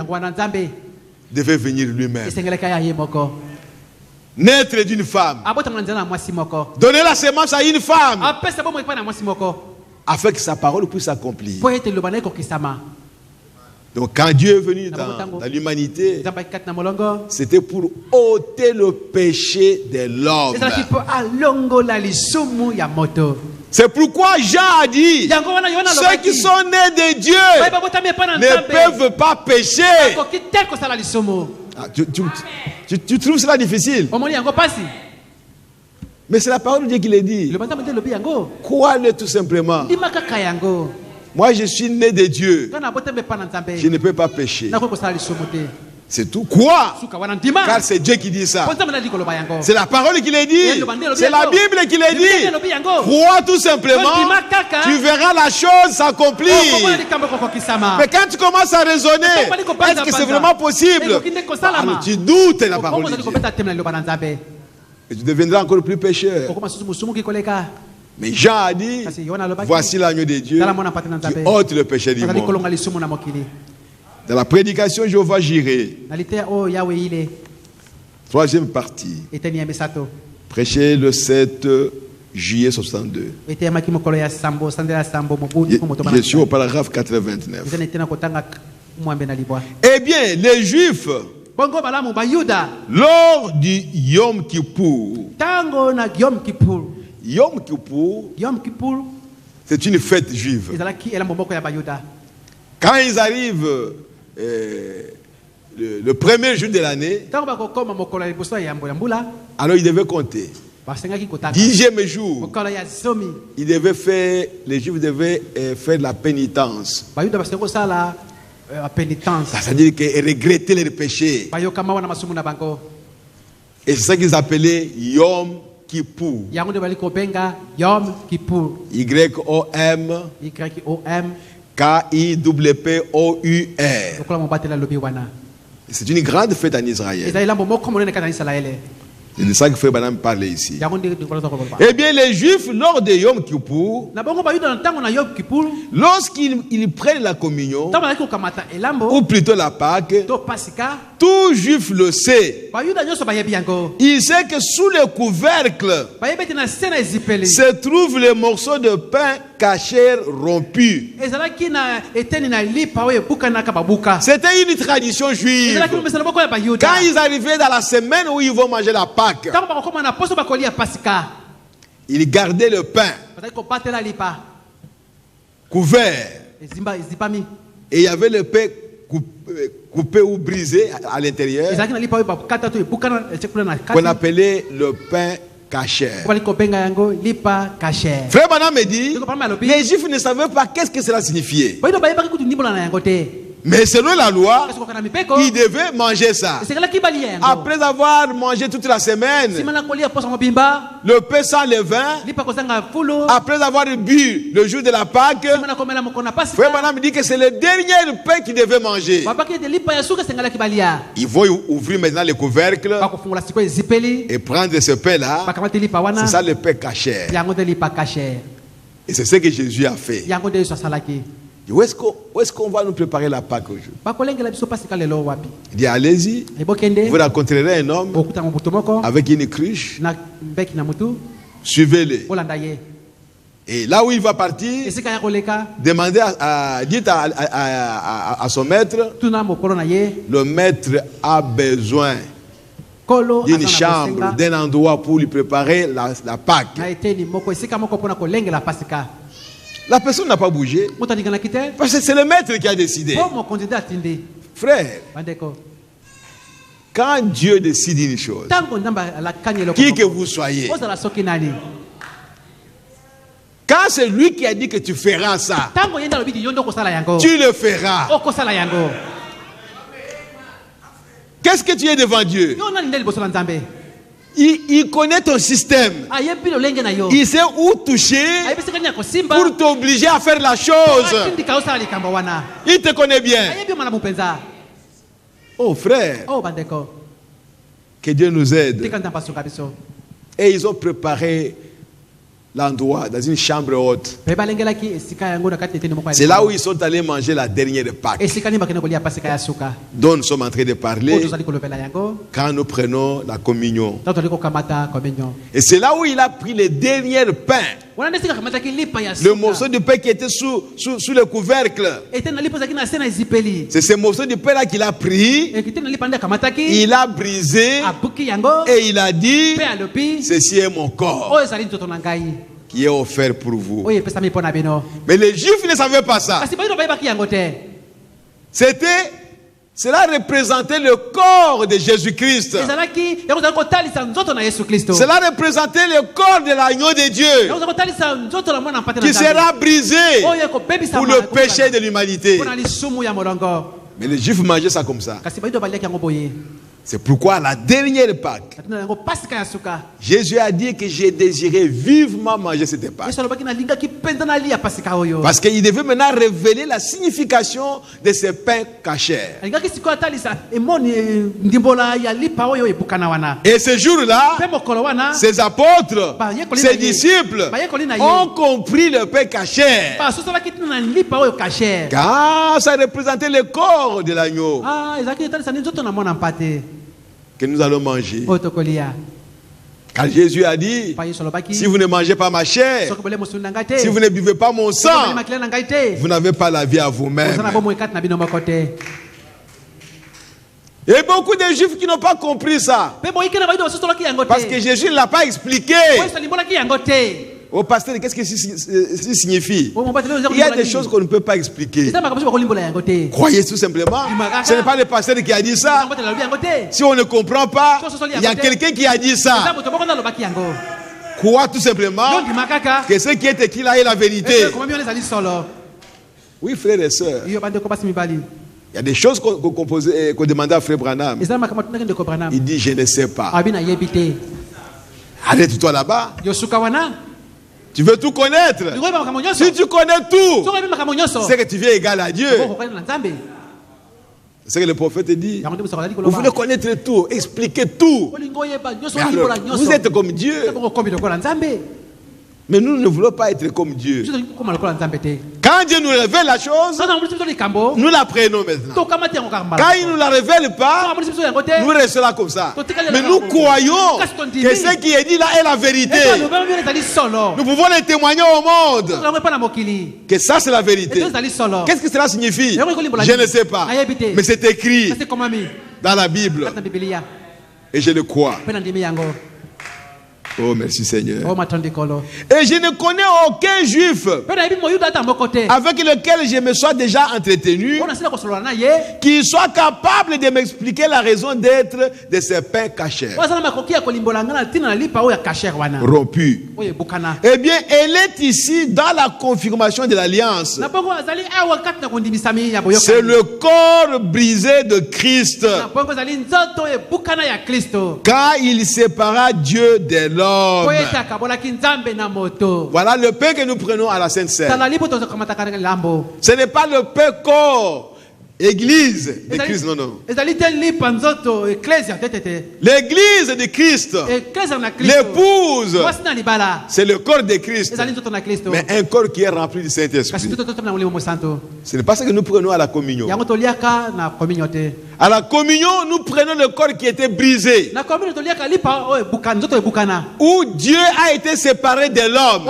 devait venir lui-même. Naître d'une femme. Donner la sémence à une femme. Afin que sa parole puisse s'accomplir. Donc quand Dieu est venu dans l'humanité, c'était pour ôter le péché de l'homme. C'est pourquoi Jean a dit, ceux qui sont nés de Dieu ne peuvent pas pécher. Tu trouves cela difficile? Mais c'est la parole de Dieu qui l'a dit. Crois-le tout simplement. Moi, je suis né de Dieu. Je ne peux pas pécher. C'est tout. Quoi? Car c'est Dieu qui dit ça. C'est la parole qui l'a dit. C'est la Bible qui l'a dit. Crois tout simplement. Tu verras la chose s'accomplir. Mais quand tu commences à raisonner, est-ce que c'est vraiment possible? Alors, tu doutes la parole de Dieu. Et tu deviendras encore plus pécheur. Mais Jean a dit, voici l'agneau de Dieu qui ôte le péché du monde. Dans la prédication Jéhovah Jireh, troisième partie, prêché le 7 juillet 62. Je suis au paragraphe 89. Eh bien, les Juifs, lors du Yom Kippour, Yom Kippour, c'est une fête juive. Quand ils arrivent le premier jour de l'année, alors ils devaient compter. 10e jour, les Juifs devaient faire la pénitence. C'est-à-dire regretter les péchés. Et c'est ça qu'ils appelaient Yom Kippour. Y-O-M K-I-P-P-O-U-R. C'est une grande fête en Israël. C'est de ça que Frère Branham parle ici. Eh bien, les Juifs, lors de Yom Kippour, lorsqu'ils prennent la communion, ou plutôt la Pâque, tout Juif le sait. Il sait que sous le couvercle se trouve le morceau de pain caché rompu. C'était une tradition juive. Quand ils arrivaient dans la semaine où ils vont manger la Pâque, ils gardaient le pain couvert. Et il y avait le pain coupé ou brisé à l'intérieur, qu'on appelait le pain caché. Frère Branham me dit, les Juifs ne savaient pas qu'est-ce que cela signifiait. Mais selon la loi, il devait manger ça. Après avoir mangé toute la semaine, le pain sans levain, après avoir bu le jour de la Pâque, Frère Branham dit que c'est le dernier pain qu'il devait manger. Il va ouvrir maintenant le couvercle et prendre ce pain-là. C'est ça le pain caché. Et c'est ce que Jésus a fait. Où est-ce qu'on va nous préparer la Pâque aujourd'hui? Il dit allez-y, vous rencontrerez un homme avec une cruche, suivez-le. Et là où il va partir, demandez dites à son maître, le maître a besoin d'une chambre, d'un endroit pour lui préparer la Pâque. La personne n'a pas bougé. Parce que c'est le maître qui a décidé. Frère, quand Dieu décide une chose, qui que vous soyez, quand c'est lui qui a dit que tu feras ça, tu le feras. Qu'est-ce que tu es devant Dieu? Il connaît ton système. Il sait où toucher pour t'obliger à faire la chose. Il te connaît bien. Oh frère, que Dieu nous aide. Et ils ont préparé l'endroit dans une chambre haute. C'est là où ils sont allés manger la dernière Pâque dont nous sommes en train de parler quand nous prenons la communion. Et c'est là où il a pris le dernier pain, le morceau de pain qui était sous le couvercle. C'est ce morceau de pain là qu'il a pris, il a brisé et il a dit, ceci est mon corps qui est offert pour vous. Mais les Juifs ne savaient pas ça. Cela représentait le corps de Jésus-Christ. Cela représentait le corps de l'agneau de Dieu qui sera brisé pour le péché de l'humanité. Mais les Juifs mangeaient ça comme ça. C'est pourquoi la dernière Pâque, Jésus a dit que j'ai désiré vivement manger cette Pâque. Parce qu'il devait maintenant révéler la signification de ce pain caché. Et ce jour-là, ses apôtres, ses disciples ont compris le pain caché. Car ça représentait le corps de l'agneau que nous allons manger. Quand Jésus a dit, si vous ne mangez pas ma chair, si vous ne buvez pas mon sang, vous n'avez pas la vie à vous-même. Et beaucoup de Juifs qui n'ont pas compris ça. Parce que Jésus ne l'a pas expliqué. Au pasteur, qu'est-ce que ça signifie? Il y a des choses qu'on ne peut pas expliquer. Croyez tout simplement. Ce n'est pas le pasteur qui a dit ça. Si on ne comprend pas, il y a quelqu'un qui a dit ça. Crois tout simplement que ce qui est écrit là est la vérité. Oui, frères et sœurs. Il y a des choses qu'on demandait à Frère Branham. Il dit, je ne sais pas. Arrête-toi là-bas. Tu veux tout connaître. Si tu connais tout, c'est que tu viens égal à Dieu. C'est ce que le prophète dit. Vous voulez connaître tout, expliquer tout. Mais alors, vous êtes comme Dieu. Mais nous ne voulons pas être comme Dieu. Quand Dieu nous révèle la chose, nous la prenons maintenant. Quand il ne nous la révèle pas, nous restons là comme ça. Mais nous croyons que ce qui est dit là est la vérité. Nous pouvons le témoigner au monde que ça c'est la vérité. Qu'est-ce que cela signifie? Je ne sais pas. Mais c'est écrit dans la Bible. Et je le crois. Oh, merci Seigneur. Et je ne connais aucun juif avec lequel je me sois déjà entretenu qui soit capable de m'expliquer la raison d'être de ces pères cachers rompus. Eh bien, elle est ici dans la confirmation de l'alliance. C'est le corps brisé de Christ. Quand il sépara Dieu de l'homme. Voilà le pain que nous prenons à la Sainte Seine. Ce n'est pas le pain corps, église de Christ, non. L'église de Christ, l'épouse, c'est le corps de Christ. Mais un corps qui est rempli du Saint-Esprit. Ce n'est pas ce que nous prenons à la communion. À la communion, nous prenons le corps qui était brisé. Où Dieu a été séparé de l'homme.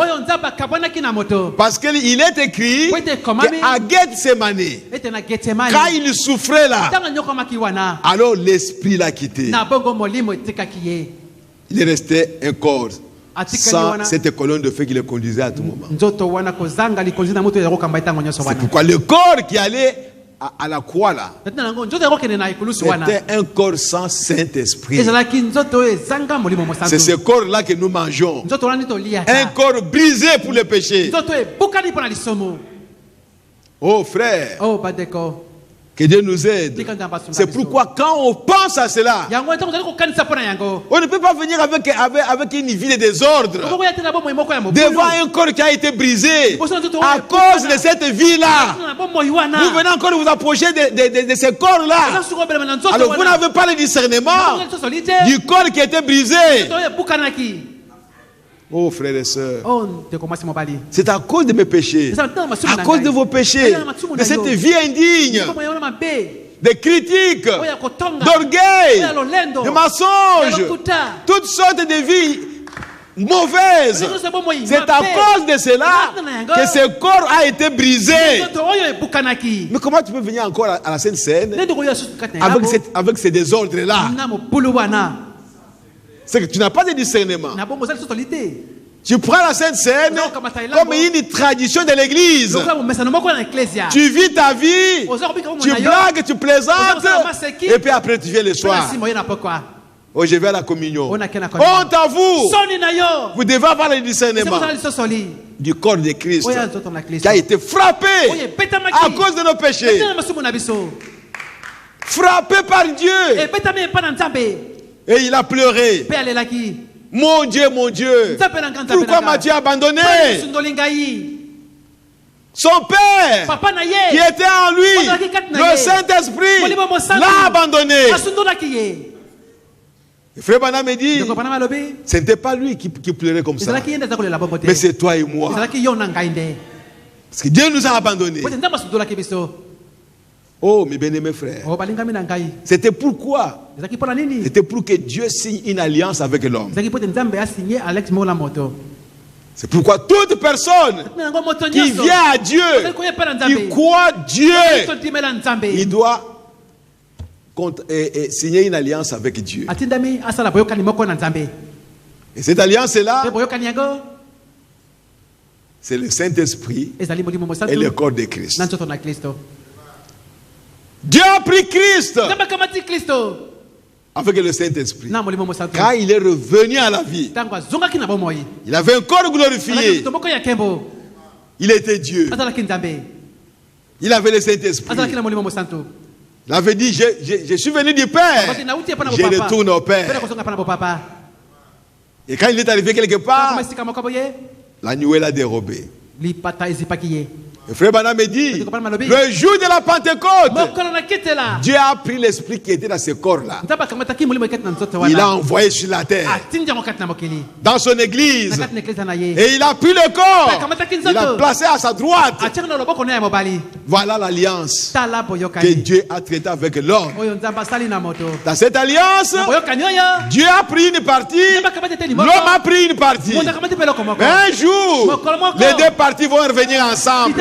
Parce qu'il est écrit qu'à Gethsemane, quand il souffrait là, alors l'esprit l'a quitté. Il restait un corps sans cette colonne de feu qui le conduisait à tout moment. C'est pourquoi le corps qui allait à la croix là, c'était un corps sans Saint-Esprit. C'est ce corps là que nous mangeons. Un corps brisé pour le péché. Oh frère, que Dieu nous aide. C'est pourquoi quand on pense à cela, on ne peut pas venir avec une vie de désordre devant un corps qui a été brisé à cause de cette vie-là. Vous venez encore vous approcher de ce corps-là. Alors vous n'avez pas le discernement du corps qui a été brisé. Oh frères et sœurs, c'est à cause de mes péchés, à cause de vos péchés, de cette vie indigne, des critiques, d'orgueil, de mensonges, toutes sortes de vies mauvaises. C'est à cause de cela que ce corps a été brisé. Mais comment tu peux venir encore à la Sainte Seine avec ces désordres-là? C'est que tu n'as pas de discernement. Tu prends la Sainte Seine comme une tradition de l'église. Tu vis ta vie, tu blagues, tu plaisantes, et puis après tu viens le soir. Oh, je vais à la communion. Honte à vous. Vous devez avoir le discernement du corps de Christ qui a été frappé à cause de nos péchés. Frappé par Dieu. Et il a pleuré. Mon Dieu, pourquoi m'as-tu abandonné? Son père, qui était en lui, le Saint-Esprit, l'a abandonné. Le frère Branham me dit, ce n'était pas lui qui pleurait comme ça, mais c'est toi et moi. Parce que Dieu nous a abandonnés. Oh, mes bien-aimés frères, c'était pourquoi? C'était pour que Dieu signe une alliance avec l'homme. C'est pourquoi toute personne qui vient à Dieu, qui croit Dieu, il doit signer une alliance avec Dieu. Et cette alliance-là, c'est le Saint-Esprit et le corps de Christ. Dieu a pris Christ avec le Saint-Esprit. Quand il est revenu à la vie, il avait un corps glorifié. Il était Dieu. Il avait le Saint-Esprit. Il avait dit, je suis venu du Père, je retourne au Père. Et quand il est arrivé quelque part, la nuée l'a dérobé. Le frère Branham me dit, le jour de la Pentecôte, Dieu a pris l'esprit qui était dans ce corps-là. Il l'a envoyé sur la terre, dans son église. Et il a pris le corps, il l'a placé à sa droite. Voilà l'alliance que Dieu a traitée avec l'homme. Dans cette alliance, Dieu a pris une partie, l'homme a pris une partie. Un jour, les deux parties vont revenir ensemble.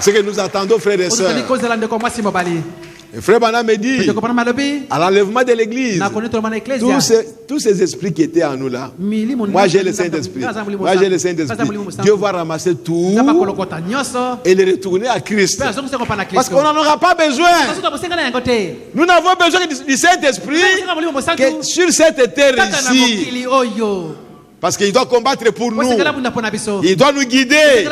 Ce que nous attendons, frères et sœurs, Et frère Branham me dit, à l'enlèvement de l'église, tous ces esprits qui étaient en nous là, moi j'ai le Saint-Esprit. Moi j'ai le Saint-Esprit. Dieu va ramasser tout et les retourner à Christ. Parce qu'on n'en aura pas besoin. Nous n'avons besoin du Saint-Esprit que sur cette terre ici. Parce qu'il doit combattre pour nous. Il doit nous guider.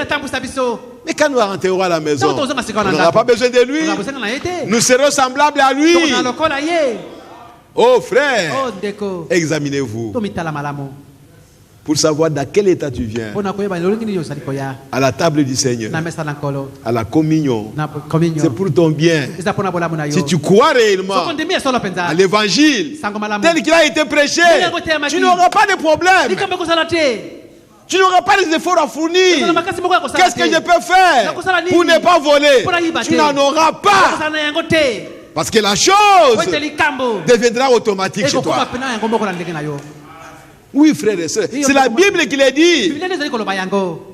Mais quand nous rentrerons à la maison, on n'aura pas besoin de lui. Nous serons semblables à lui. Oh frère, examinez-vous pour savoir dans quel état tu viens. À la table du Seigneur, à la communion, c'est pour ton bien. Si tu crois réellement à l'évangile tel qu'il a été prêché, tu n'auras pas de problème. Tu n'auras pas les efforts à fournir. Qu'est-ce que je peux faire pour ne pas voler? Tu n'en auras pas. Parce que la chose deviendra automatique chez toi. Oui, frères et sœurs, c'est la Bible qui l'a dit.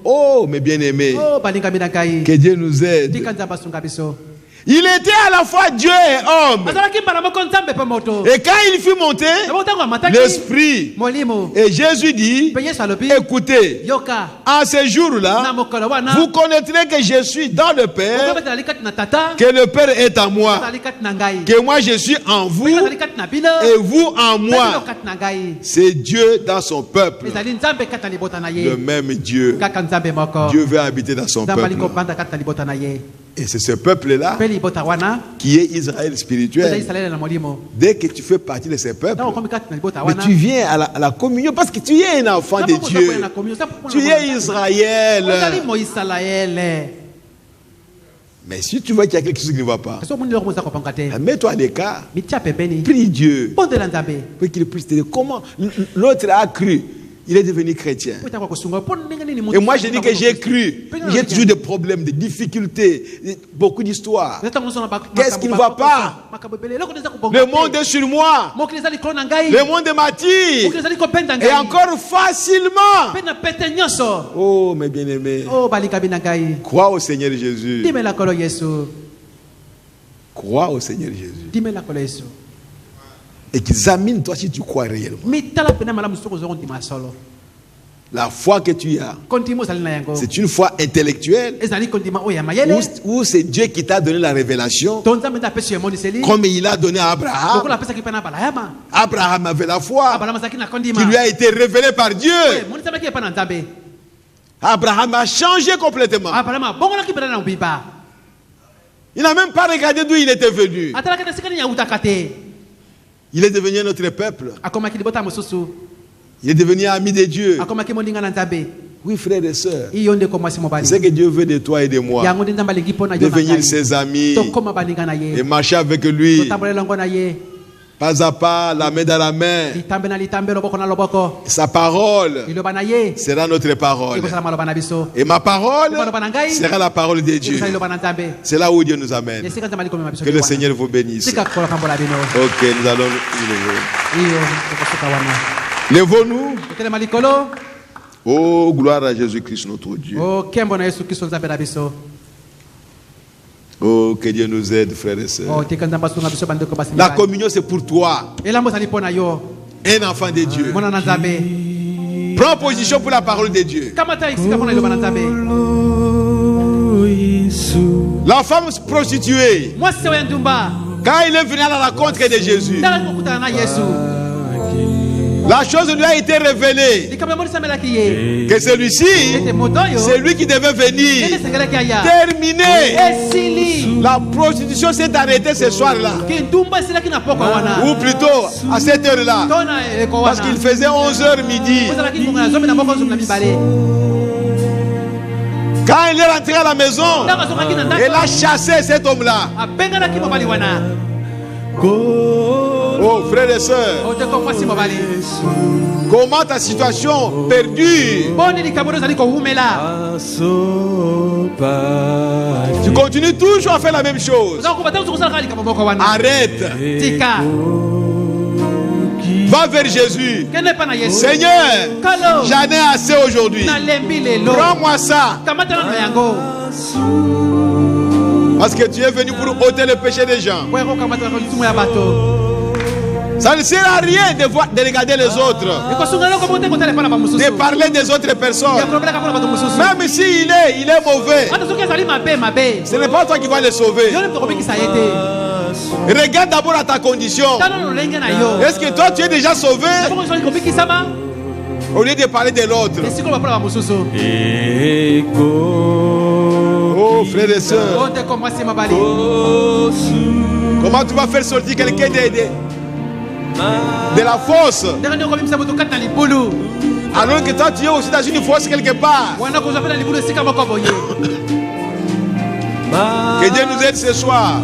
Oh, mes bien-aimés, que Dieu nous aide. Il était à la fois Dieu et homme. Et quand il fut monté, l'Esprit, et Jésus dit, écoutez, en ce jour-là, vous connaîtrez que je suis dans le Père, que le Père est en moi, que moi je suis en vous, et vous en moi. C'est Dieu dans son peuple. Le même Dieu. Dieu veut habiter dans son peuple. Et c'est ce peuple-là qui est Israël spirituel. Dès que tu fais partie de ce peuple, mais tu viens à la communion parce que tu es un enfant de Dieu. Tu es Israël. Mais si tu vois qu'il y a quelque chose qui ne va pas, mets-toi à l'écart. Prie Dieu pour qu'il puisse te dire comment l'autre a cru. Il est devenu chrétien. Et moi, je dis que j'ai cru. J'ai toujours des problèmes, des difficultés, beaucoup d'histoires. Qu'est-ce qui ne va pas? Le monde est sur moi. Le monde m'attire. Et encore facilement. Oh, mes bien-aimés. Crois au Seigneur Jésus. Crois au Seigneur Jésus. Examine-toi si tu crois réellement. La foi que tu as, c'est une foi intellectuelle ou c'est Dieu qui t'a donné la révélation comme il a donné à Abraham. Abraham avait la foi qui lui a été révélée par Dieu. Abraham a changé complètement. Il n'a même pas regardé d'où il était venu. Il est devenu notre peuple. Il est devenu ami de Dieu. Oui, frères et sœurs. C'est que Dieu veut de toi et de moi. Devenir ses amis et marcher avec lui. Pas à pas, la main dans la main. Sa parole sera notre parole. Et ma parole sera la parole de Dieu. C'est là où Dieu nous amène. Que le Seigneur vous bénisse. Ok, nous allons nous lever. Levons-nous. Oh, gloire à Jésus-Christ, notre Dieu. Oh, que Dieu nous aide, frères et sœurs. La communion, c'est pour toi. Un enfant de Dieu. Prends position pour la parole de Dieu. La femme prostituée, quand il est venu à la rencontre de Jésus, la chose lui a été révélée que celui-ci, c'est lui qui devait venir terminer. La prostitution s'est arrêtée ce soir-là, ou plutôt à cette heure-là, parce qu'il faisait 11h midi. Quand il est rentré à la maison, il a chassé cet homme-là. Oh, frères et sœurs, comment ta situation perdue? Tu continues toujours à faire la même chose. Arrête. Va vers Jésus. Seigneur, j'en ai assez aujourd'hui. Prends-moi ça. Parce que tu es venu pour ôter le péché des gens. Ça ne sert à rien de regarder les autres, de parler des autres personnes. Même s'il est mauvais, ce n'est pas toi qui vas le sauver. Regarde d'abord à ta condition. Est-ce que toi tu es déjà sauvé? Au lieu de parler de l'autre. Oh frères et sœurs, comment tu vas faire sortir quelqu'un de la fosse alors que toi tu es aussi dans une fosse quelque part? Que Dieu nous aide ce soir.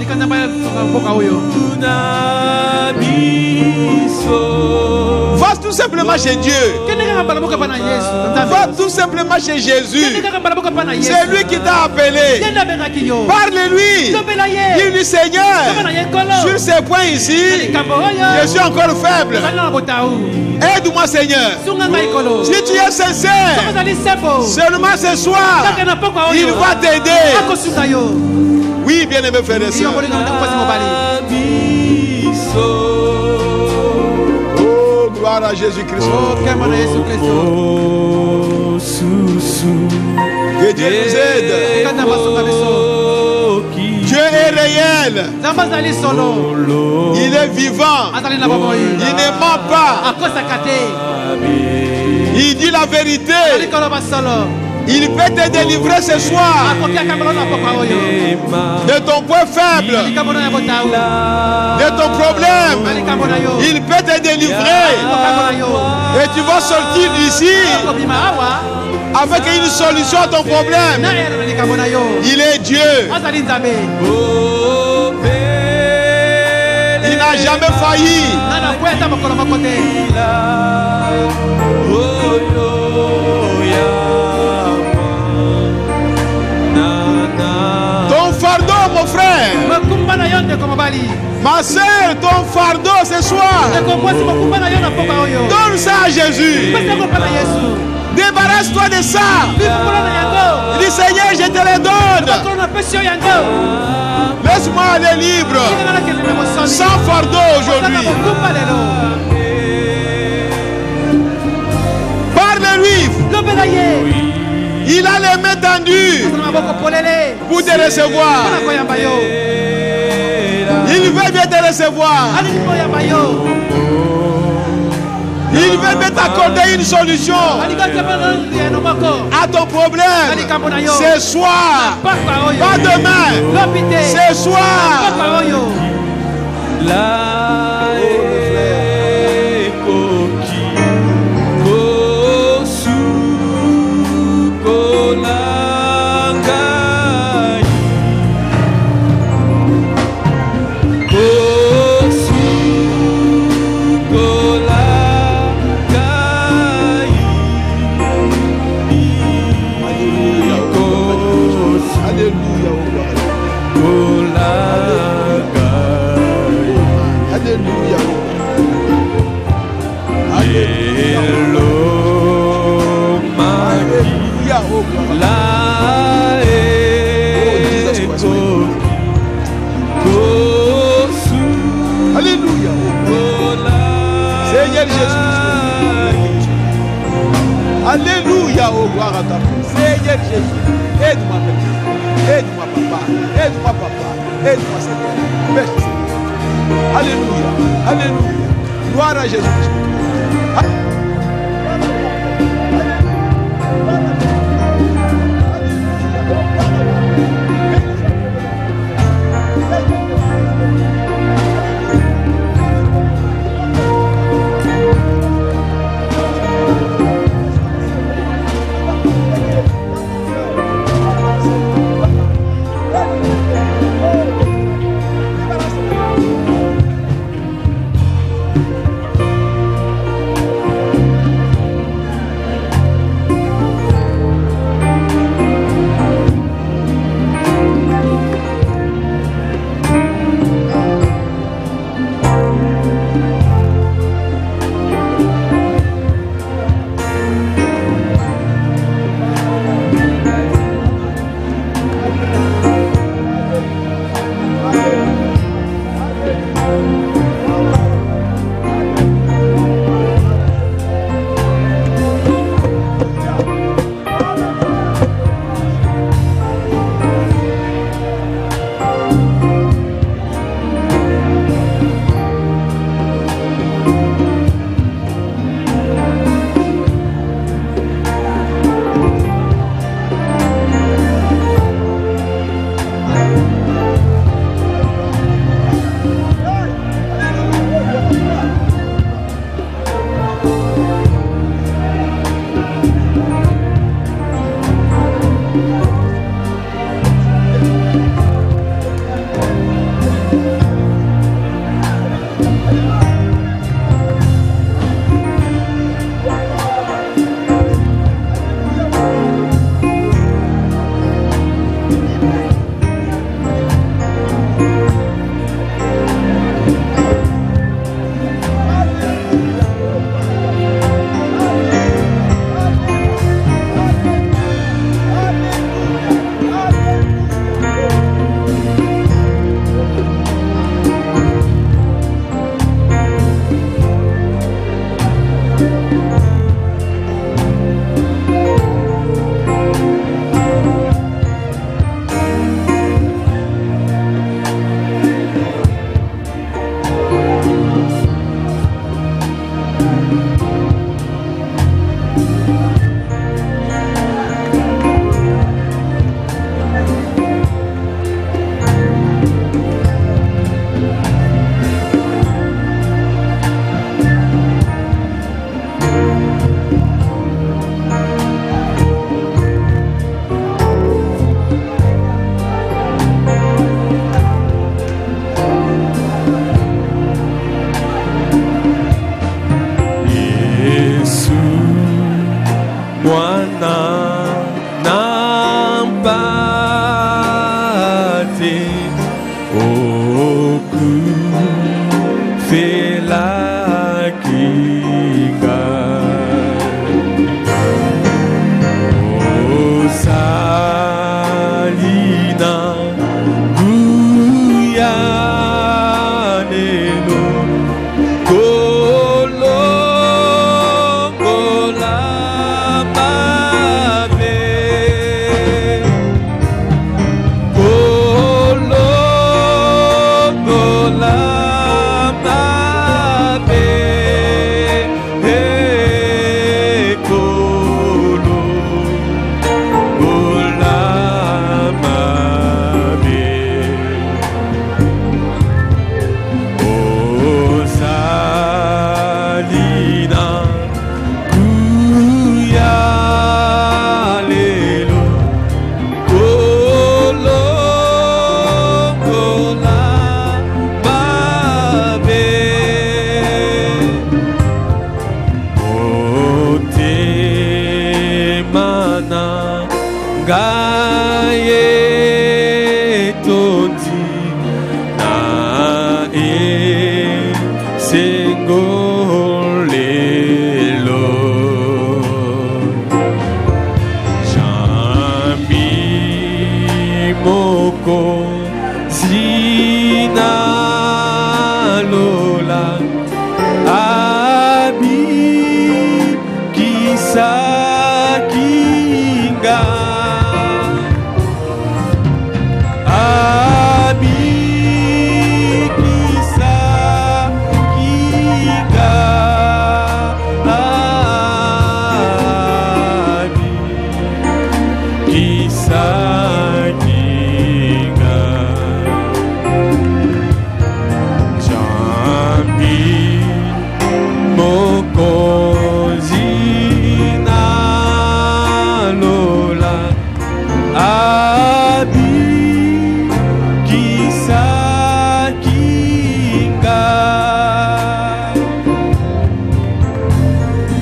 Va tout simplement chez Dieu. Va tout simplement chez Jésus. C'est lui qui t'a appelé. Parle-lui. Dis-lui, Seigneur, sur ces points ici, je suis encore faible. Aide-moi, Seigneur. Si tu es sincère, seulement ce soir, il va t'aider. Oui, bien-aimés frères et sœurs. Oh, gloire à Jésus-Christ. Que Dieu nous aide. Dieu est réel. Il est vivant. Il ne ment pas. Il dit la vérité. Il peut te délivrer ce soir de ton point faible, de ton problème. Il peut te délivrer et tu vas sortir d'ici avec une solution à ton problème. Il est Dieu. Il n'a jamais failli. Ton fardeau, mon frère, ma soeur, ton fardeau ce soir, donne ça à Jésus. Débarrasse-toi de ça. Dis, Seigneur, je te le donne. Laisse-moi aller libre, sans fardeau aujourd'hui. Parle-lui. Il a les mains tendues pour te recevoir. Il veut bien te recevoir. Il veut bien t'accorder une solution à ton problème. Ce soir, pas demain, ce soir. Alléluia, oh gloire à ta place. Seigneur Jésus, aide-moi, aide-moi, papa, aide-moi, papa, aide-moi, Seigneur. Merci, Seigneur. Alléluia, alléluia. Gloire à Jésus.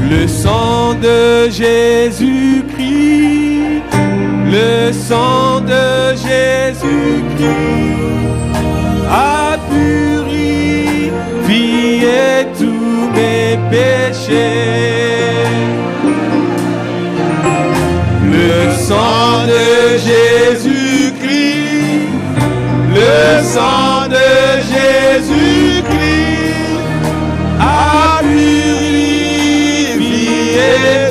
Le sang de Jésus-Christ, le sang de Jésus-Christ a purifié tous mes péchés. Le sang de Jésus-Christ, le sang de Jésus-Christ a purifié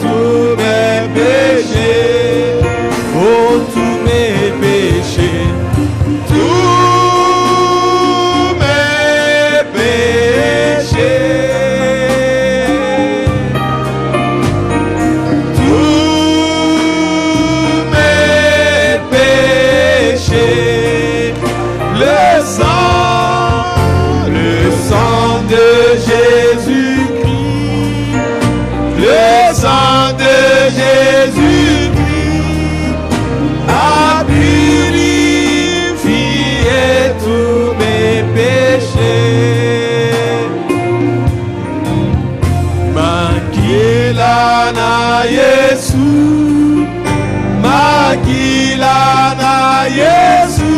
tous mes péchés. Oh, tous mes péchés, tous mes péchés. Le sang de Jésus-Christ, le sang de Jésus-Christ a purifié tous mes péchés. Makilana Yesu, Makilana Yesu.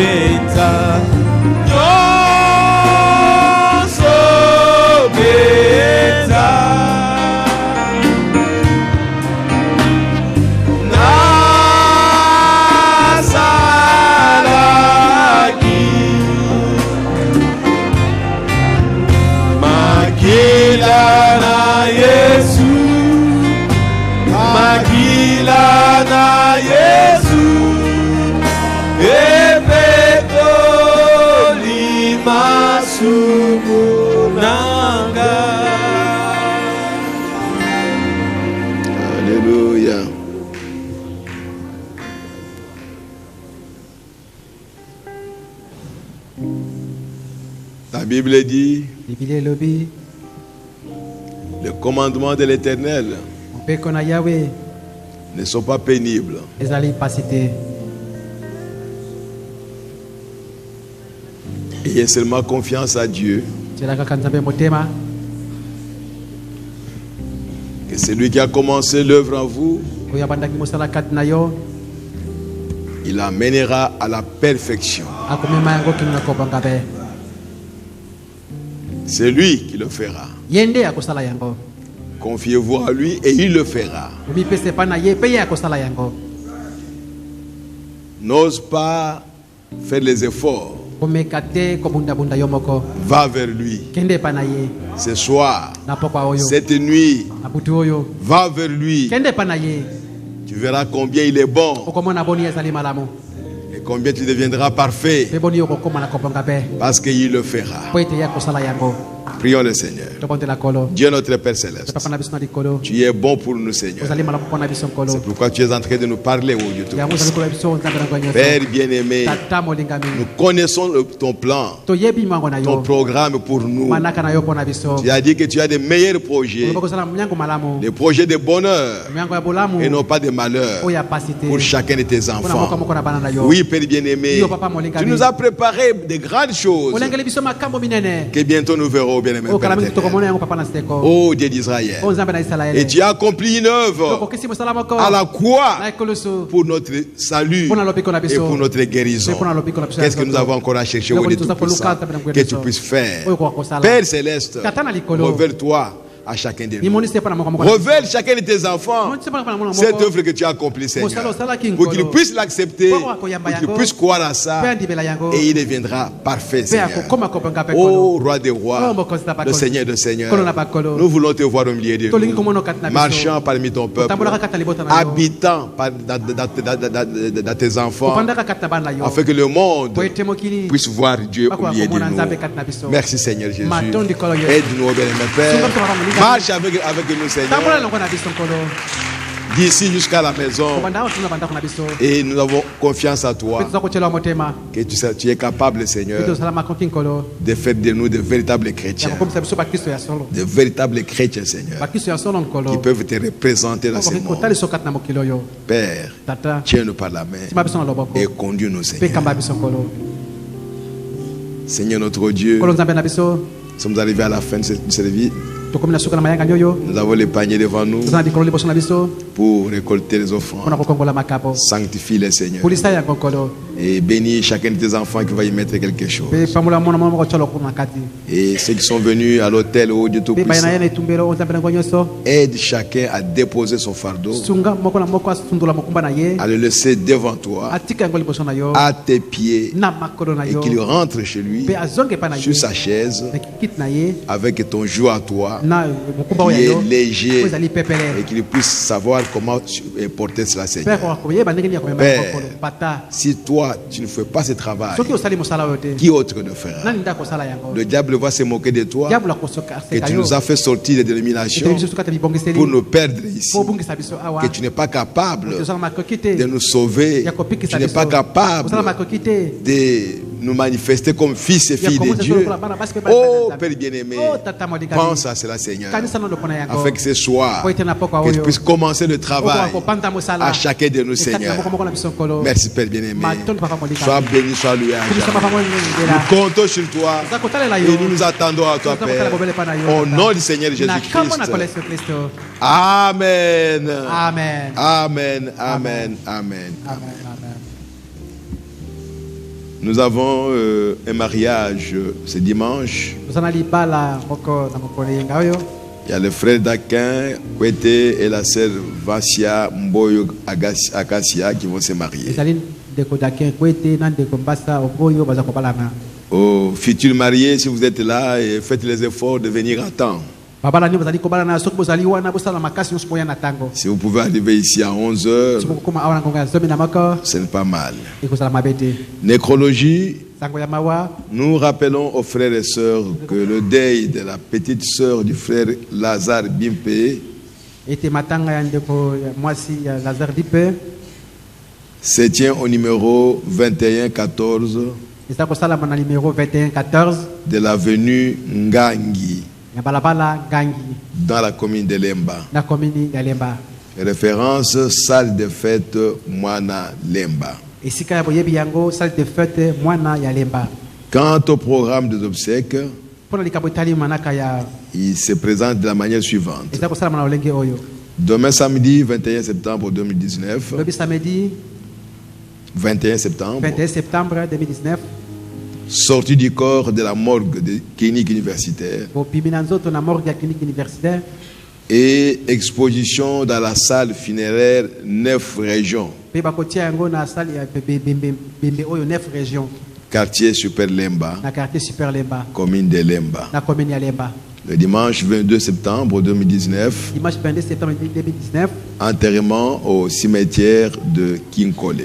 penza nyonso penza nasalaki makila na Yesu makila na Yesu epetoli masumu nanga. Alléluia. La Bible dit, les commandements de l'Éternel ne sont pas pénibles. Ayez seulement confiance à Dieu. Et c'est lui qui a commencé l'œuvre en vous. Il l'amènera à la perfection. C'est lui qui le fera. Confiez-vous à lui et il le fera. N'ose pas faire les efforts. Va vers lui. Ce soir, cette nuit, va vers lui. Tu verras combien il est bon. Et combien tu deviendras parfait. Parce qu'il le fera. Prions le Seigneur. Dieu notre Père Céleste, tu es bon pour nous, Seigneur. C'est pourquoi tu es en train de nous parler, oh Dieu Tout-Puissant. Père bien-aimé, nous connaissons ton plan, ton programme pour nous. Tu as dit que tu as des meilleurs projets, des projets de bonheur et non pas de malheur pour chacun de tes enfants. Oui, Père bien-aimé, tu nous as préparé de grandes choses que bientôt nous verrons, bien-aimé. Oh Dieu d'Israël, et tu as accompli une œuvre à la croix pour notre salut et pour notre guérison. Qu'est-ce que nous avons encore à chercher au Dieu Tout-Puissant que tu puisses faire? Père Céleste, révèle-toi à chacun de nous. Révèle chacun de tes enfants cette œuvre que tu as accomplie, Seigneur, pour qu'ils puissent l'accepter, pour qu'ils puissent croire à ça, et il deviendra parfait, Seigneur. Ô Roi des rois, le Seigneur des seigneurs, nous voulons te voir au milieu de nous, marchant parmi ton peuple, habitant dans tes enfants, afin que le monde puisse voir Dieu au milieu de nous. Merci, Seigneur Jésus. Aide-nous, bien-aimé Père. Marche avec nous, Seigneur, d'ici jusqu'à la maison. Et nous avons confiance à toi, que tu es capable, Seigneur, de faire de nous de véritables chrétiens. De véritables chrétiens, Seigneur, qui peuvent te représenter dans ce monde. Père, tiens-nous par la main et conduis-nous, Seigneur. Seigneur notre Dieu, nous sommes arrivés à la fin de cette vie. Nous avons les paniers devant nous pour récolter les offrandes. Sanctifie-les, Seigneur, et bénis chacun de tes enfants qui va y mettre quelque chose. Et ceux qui sont venus à l'autel, oh Dieu Tout-Puissant, aide chacun à déposer son fardeau, à le laisser devant toi, à tes pieds, et qu'il rentre chez lui, sur sa chaise, avec ton joug à toi, qui est léger, et qu'il puisse savoir comment porter cela, Seigneur. Père, si toi tu ne fais pas ce travail, qui autre le fera? Le diable va se moquer de toi, que tu nous as fait sortir des dénominations pour nous perdre ici, que tu n'es pas capable de nous sauver, tu n'es pas capable de nous manifester comme fils et filles de Dieu. Oh Père bien-aimé, pense à cela, Seigneur, afin que ce soir, que tu puisses commencer le travail à chacun de nous, Seigneur. Merci Père bien-aimé. Sois béni, sois loué. Nous comptons sur toi et nous nous attendons à toi, Père. Au nom du Seigneur Jésus-Christ. Amen. Amen. Amen. Amen. Amen. Nous avons un mariage ce dimanche. Il y a le frère Daquin Kwete et la sœur Vassia Mboyo Akasia qui vont se marier. Aux futurs mariés, si vous êtes là, faites les efforts de venir à temps. Si vous pouvez arriver ici à 11h, ce n'est pas mal. Nécrologie, nous rappelons aux frères et sœurs que le deuil de la petite sœur du frère Lazare Bimpe se tient au numéro 2114 de l'avenue Ngangi, dans la commune de Lemba. Référence salle de fête Moana Lemba. Quant au programme des obsèques, il se présente de la manière suivante. Demain samedi 21 septembre 2019. 21 septembre 2019. Sortie du corps de la morgue de clinique universitaire. Et exposition dans la salle funéraire 9 régions. Quartier Super Lemba. Commune de Lemba. Le dimanche 22 septembre 2019. Enterrement au cimetière de Kinkole.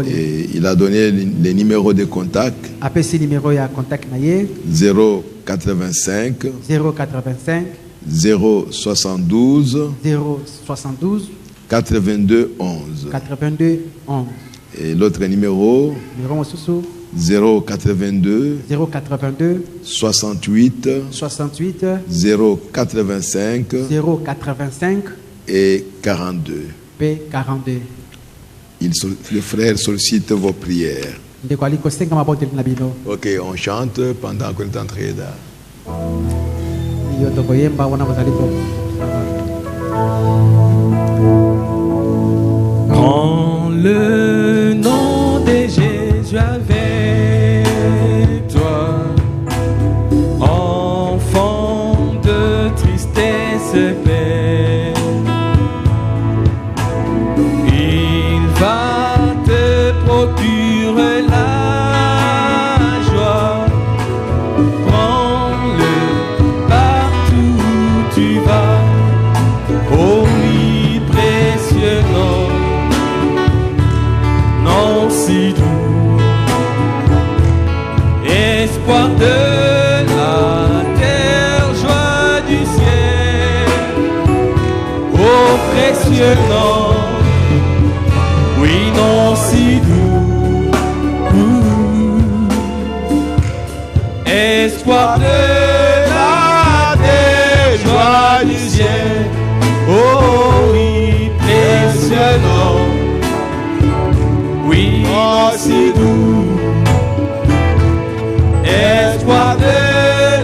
Et il a donné les numéros de contact. 085 072 82 11. Et l'autre numéro 082 68 085 et 42. Le frère sollicite vos prières. Ok, on chante pendant qu'on est en train de... Prends le nom de Jésus avec toi, enfant de tristesse et paix. Il va te procurer la joie. Prends-le partout où tu vas. Oh oui, précieux nom, nom si doux, espoir de la terre, joie du ciel. Oh précieux nom, oui, nom si doux, espoir de la terre, joie du ciel. Oh oui, précieux nom, oui, nom si doux, espoir de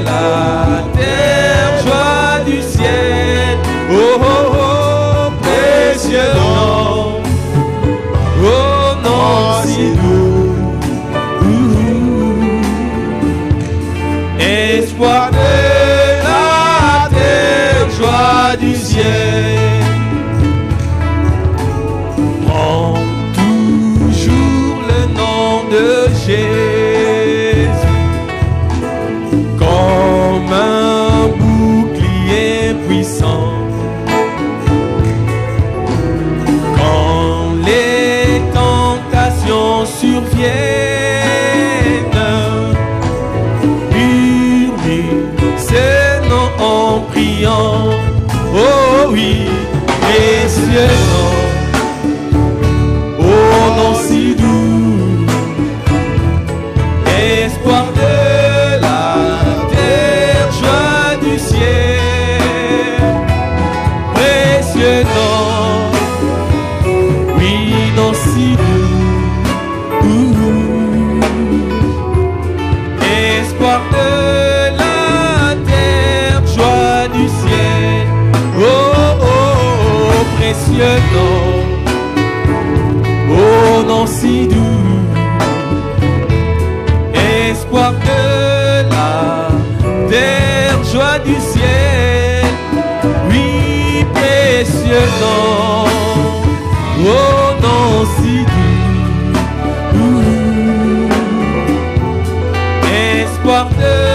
la terre, joie du ciel. Oh, oh, oh, précieux nom, oh, nom si doux, espoir de la terre, joie du ciel. Prends toujours le nom de Jésus comme un bouclier puissant. Quand les tentations surviennent, unis ce nom en priant. Oh oui, espoir de la terre, joie du ciel, oui, précieux nom, oh nom si doux, espoir de